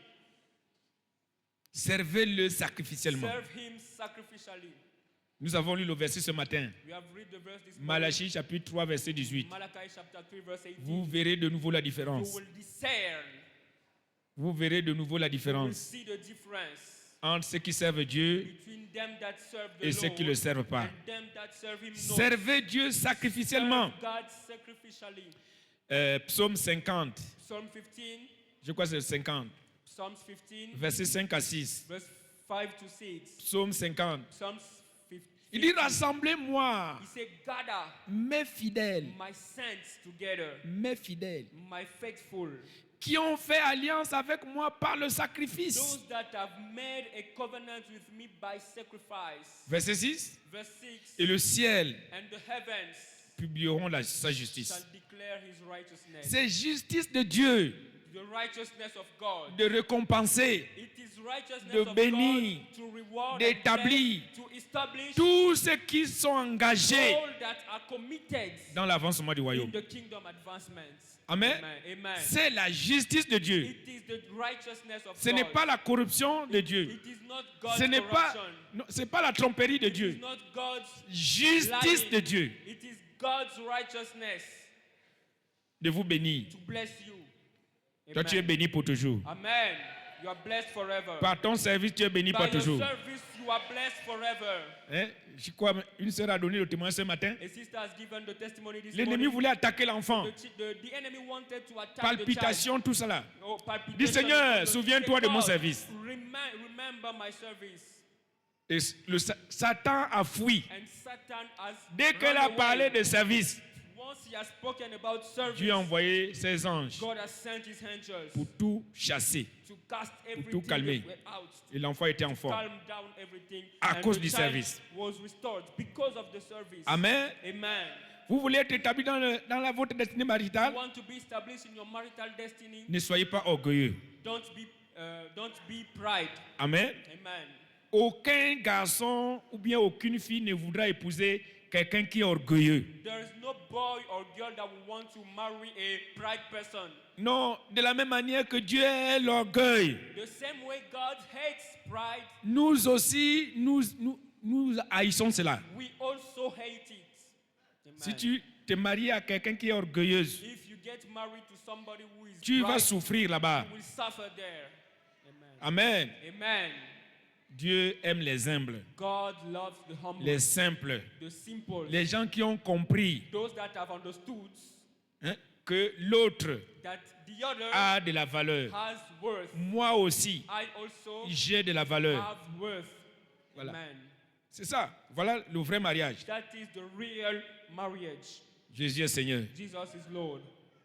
Servez-le sacrificiellement. Serve Him sacrificially. Nous avons lu le verset ce matin. We have read the verse this morning. Malachie chapitre 3 verset 18. Malachi chapter 3 verse 18. Vous verrez de nouveau la You différence. will discern. Vous verrez de nouveau la You will différence see the difference entre ceux qui servent Dieu between them that serve the et ceux Lord qui ne le servent pas. and them that serve Him not. Servez Dieu sacrificiellement. Serve God sacrificially. Psaume 50. Psalm 15, Je crois que c'est 50. Psalms 15, Verset 5 à 6. verse 5 to 6. Psaume 50. Psalms 15. Il dit, rassemblez-moi, He said, gather mes fidèles, my saints together, mes fidèles, my faithful, qui ont fait alliance avec moi par le sacrifice. those that have made a covenant with me by sacrifice. Verset 6. Verse 6. Et le ciel And the heavens publieront sa shall justice. declare his righteousness. C'est justice de Dieu the righteousness of God. de récompenser, It is righteousness de of bénir, God to reward and d'établir bless, to establish tous ceux qui sont engagés all that are committed dans l'avancement du in royaume. the kingdom advancements. Amen. Amen. C'est la justice de Dieu. It is the righteousness of Ce God. n'est pas la corruption de Dieu. It is not God's Ce n'est pas, corruption. non, c'est pas la tromperie de It is Dieu. not God's Justice lying. de Dieu It is God's righteousness de vous bénir. to bless you. Toi, tu es béni pour toujours. Amen. You are blessed forever. Par ton service, tu es béni By pour your toujours. service, you are blessed forever. Hein? Je crois une sœur a donné le témoin ce matin. A sister has given the testimony this L'ennemi morning. voulait attaquer l'enfant. The enemy wanted to attack Palpitation, tout cela. the child. Oh, palpitation. Dis Seigneur, souviens-toi de mon service. Remember my service. Et Satan a fui. And Satan has Dès qu'elle run a away. parlé de service, Once he has spoken about service, Dieu a envoyé ses anges God has sent his angels pour tout chasser. to cast tout everything calmer. out. Et l'enfant était en forme. Calm down everything. À And cause the du child service. was restored because of the service. Amen. Amen. Vous voulez être établi dans votre destinée You maritale? want to be established in your marital destiny? Ne soyez pas orgueilleux. Don't be pride. Amen. Amen. Aucun garçon ou bien aucune fille ne voudra épouser quelqu'un qui est orgueilleux. There is no boy or girl that will want to marry a pride person. Non, de la même manière que Dieu est l'orgueil, The same way God hates pride, nous aussi, nous haïssons cela. we also hate it. Amen. Si tu te maries à quelqu'un qui est orgueilleuse, If you get married to somebody who is tu vas pride, souffrir là-bas. you will suffer there. Amen. Amen. Amen. Dieu aime les humbles, God loves the humble, les simples, the simple, les gens qui ont compris, those that have understood hein, que l'autre that the other a de la valeur. has worth. Moi aussi, I also j'ai de la valeur. have worth. Voilà. Amen. C'est ça. Voilà le vrai mariage. That is the real marriage. Jésus est Seigneur. Jesus is Lord.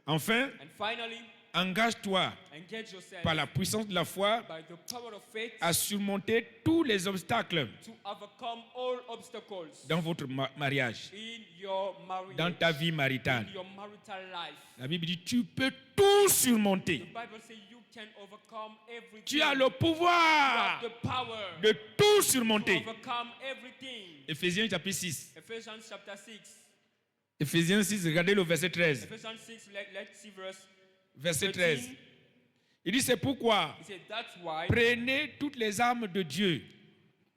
Enfin, And finally, engage-toi engage yourself par la puissance de la foi by the power of faith à surmonter tous les obstacles to overcome all obstacles dans votre mariage, in your marriage, dans ta vie maritale. in your marital life. La Bible dit, tu peux tout surmonter. The Bible says you can overcome everything. Tu as le You pouvoir have the power de tout to surmonter. overcome everything. Éphésiens chapitre 6. Ephesians chapter 6. Éphésiens 6, regardez le verset 13. Ephesians 6, let's see verse Verset 13. 13. Il dit, c'est pourquoi He said, that's why prenez toutes les armes de Dieu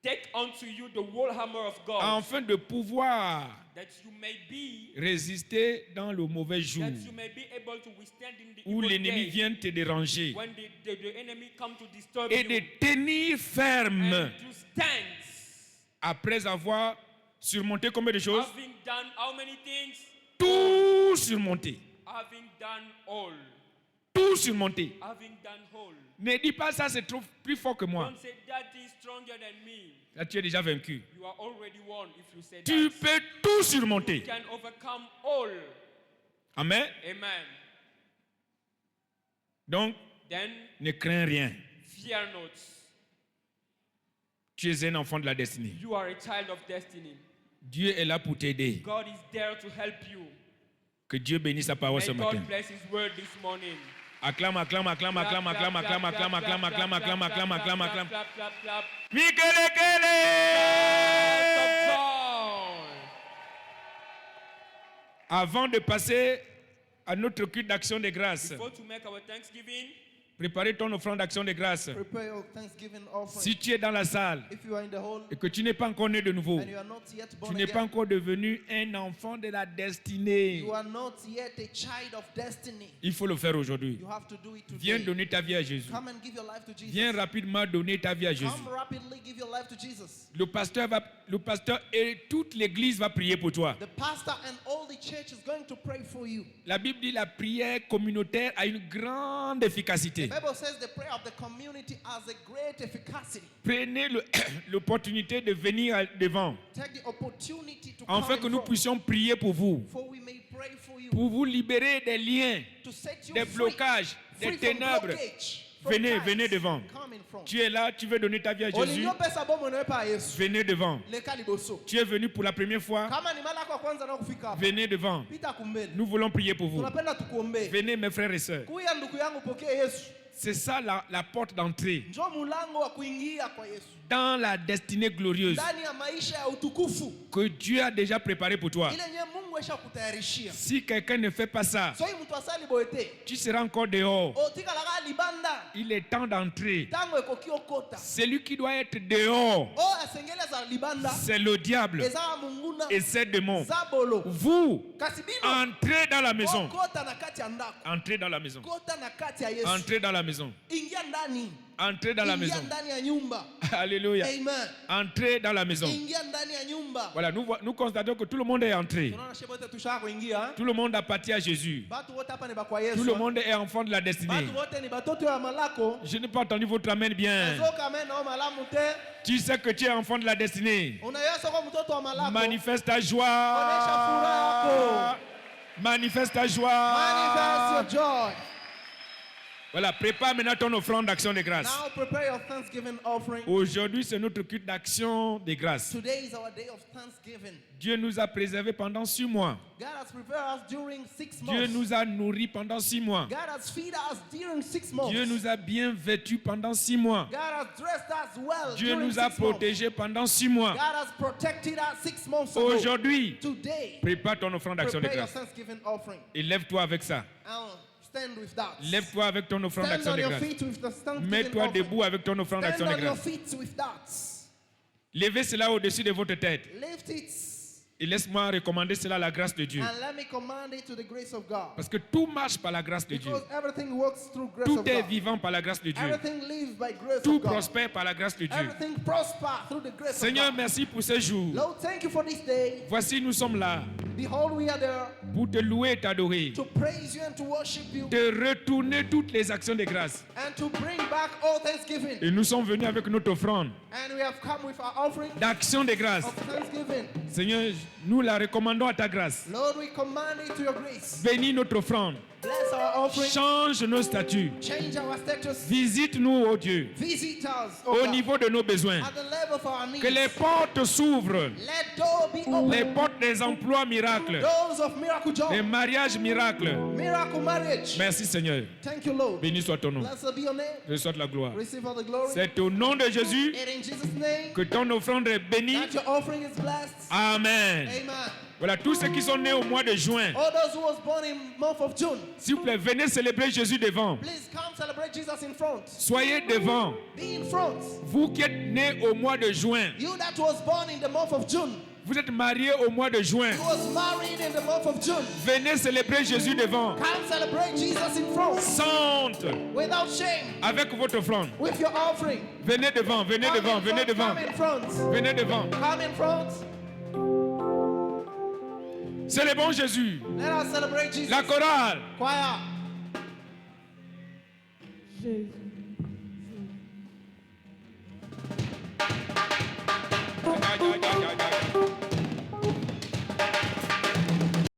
take unto you the whole hammer of God, afin de pouvoir that you may be résister dans le mauvais jour that you may be able to withstand in the où evil l'ennemi day, vient te déranger when the enemy come to disturb et you, de tenir ferme and to stand, après avoir surmonté combien de choses? having done how many things? Tout surmonté. Having done all. Tout surmonté. Having done all. Ne dis pas ça, c'est trop plus fort que moi. Don't say that is stronger than me. Là, tu es déjà vaincu. You are already won if you say Tu that. peux tout surmonter. You can overcome all. Amen. Amen. Donc, Then ne crains rien. fear not. Tu es un enfant de la destinée. You are a child of destiny. Dieu est là pour t'aider. God is there to help you. Que Dieu bénisse sa parole ce May matin. God bless His word this morning. Acclame, acclame, acclame, acclame, acclame, acclame, acclame, acclame, acclame, acclame, acclame, acclame, acclame. Clap, clap, clap. Mikelekele! Joy. Avant de passer à notre culte d'action de grâce, Before to make our Thanksgiving, préparez ton offrande d'action de grâce. Prepare your Thanksgiving offering. Si tu es dans la salle If you are in the hall et que tu n'es pas encore né de nouveau, and you are not yet tu born n'es pas again, encore devenu un enfant de la destinée, you are not yet a child of destiny. il faut le faire aujourd'hui. You have to do it Viens today. donner ta vie à Jésus. Come and give your life to Jesus. Viens rapidement donner ta vie à Jésus. Come rapidly give your life to Jesus. Le pasteur et toute l'église va prier pour toi. The pastor and all the church is going to pray for you. La Bible dit la prière communautaire a une grande efficacité. The Bible says the prayer of the community has a great efficacy. Prenez l'opportunité de venir devant, Take the opportunity to afin come que in nous front, puissions prier pour vous, for we may pray for you, pour vous libérer des liens, to set you des free, blocages, free des from ténèbres, blockage, for Venez, Christ. venez devant. Come in front. Tu es là, tu veux donner ta vie à Jésus. Olingi opesa bomo na pa Yesu. Venez devant. Leka liboso. Tu es venu pour la première fois. Kama ni mara yako ya kwanza na kufika hapa. Venez devant. Pita kumbele. Nous voulons prier pour vous. Tunapenda tukuombee. Venez mes frères et sœurs. Kuya ndugu yangu pokea Yesu. C'est ça la porte d'entrée Njoo mulango wa kuingia kwa Yesu. dans la destinée glorieuse Ndani ya maisha ya utukufu. que Dieu a déjà préparée pour toi. Ile nye Mungu ashakutayarishia. Si quelqu'un ne fait pas ça, So hii mtu asali boete. tu seras encore dehors. Otika laga libanda. Il est temps d'entrer. Tango ekoki okota. Celui qui doit être dehors, O asengele za libanda. c'est le diable Eza munguna. et ses démons. Zabolo. Vous, Kasibino. entrez dans la maison. Kota na kati ya ndako. Entrez dans la maison. Kota na kati ya Yesu. Entrez dans la maison. Ingia ndani. Entrez dans la Ingia maison. ndani ya nyumba. Alléluia. Amen. Entrez dans la maison. Ingia ndani ya nyumba. Voilà, nous constatons que tout le monde est entré. Tunaona shebote tushaka kuingia. Tout le monde appartient à Jésus. Batu wote hapa ni bakwa Yesu. Tout le monde est enfant de la destinée. Batu wote ni batoto ya malako. Je n'ai pas entendu votre amen bien. Azoka amen na malamu te. Tu sais que tu es enfant de la destinée. Unayesa kwa mtoto wa malako. Manifeste ta Onesha joie. furaha yako. Manifeste ta joie. Manifest your joy. Voilà, prépare maintenant ton offrande d'action de grâce. Now prepare your Thanksgiving offering. Aujourd'hui, c'est notre culte d'action de grâce. Today is our day of Thanksgiving. Dieu nous a préservés pendant 6 mois. God has prepared us during 6 months. Dieu nous a nourris pendant 6 mois. God has fed us during 6 months. Dieu nous a bien vêtus pendant 6 mois. God has dressed us well Dieu during nous a 6 months. protégés pendant 6 mois. God has protected us 6 months ago. Aujourd'hui, Today, prépare ton offrande d'action de prepare your grâce. Thanksgiving offering. Et lève-toi avec ça. Now, stand with that. Lève-toi avec ton offrande Stand d'action on de your grâce. feet with the Thanksgiving Mets-toi offering. debout avec ton offrande Stand d'action de on your grâce. feet with that. Levez cela au-dessus de votre tête. Lift it. Et laisse-moi recommander cela à la grâce de Dieu. And let me command it to the grace of God. Parce que tout marche par la grâce de Dieu. Because everything works through grace Tout of est God. vivant par la grâce de Dieu. Everything lives by grace Tout of God. prospère par la grâce de Dieu. Everything prosper through the grace Seigneur, of God. merci pour ce jour. Lord, thank you for this day. Voici, nous sommes là Behold, we are there pour te louer et t'adorer. to praise you and to worship you De retourner toutes les actions de grâce. and to bring back all thanksgiving. Et nous sommes venus avec notre offrande And we have come with our offering d'action de grâce. of thanksgiving. Seigneur, nous la recommandons à ta grâce. Lord, we command it to your grace. Bénis notre offrande. Bless our offering. Change nos statuts. Change our status. Visite-nous, ô Dieu, Visit us, oh au God, niveau de nos besoins. at the level of our needs. Que les portes s'ouvrent. Let door be Les open. portes des emplois miracles. Doors of miracle Des joy. mariages miracles. Miracle marriage. Merci Seigneur. Thank you, Lord. Béni soit ton nom. Blessed be your name. Reçois de la gloire. Receive all the glory. C'est au nom de Jésus And in Jesus' name, que ton offrande est bénie. that your offering is blessed. Amen. Amen. Voilà, tous ceux qui sont nés au mois de juin, All those who was born in month of June, s'il vous plaît, venez célébrer Jésus devant. please come celebrate Jesus in front. Soyez devant. Be in front. Vous qui êtes nés au mois de juin, You that was born in the month of June, vous êtes mariés au mois de juin, you was married in the month of June, venez célébrer Jésus devant. come celebrate Jesus in front. Sente Without shame, avec votre offrande. with your offering. Venez devant, venez Come devant, in venez front, devant. come in front. Venez devant. Come in front. Célébrons Jésus. Let us celebrate Jesus. La chorale. Choir. Jésus. Aïe, aïe, aïe.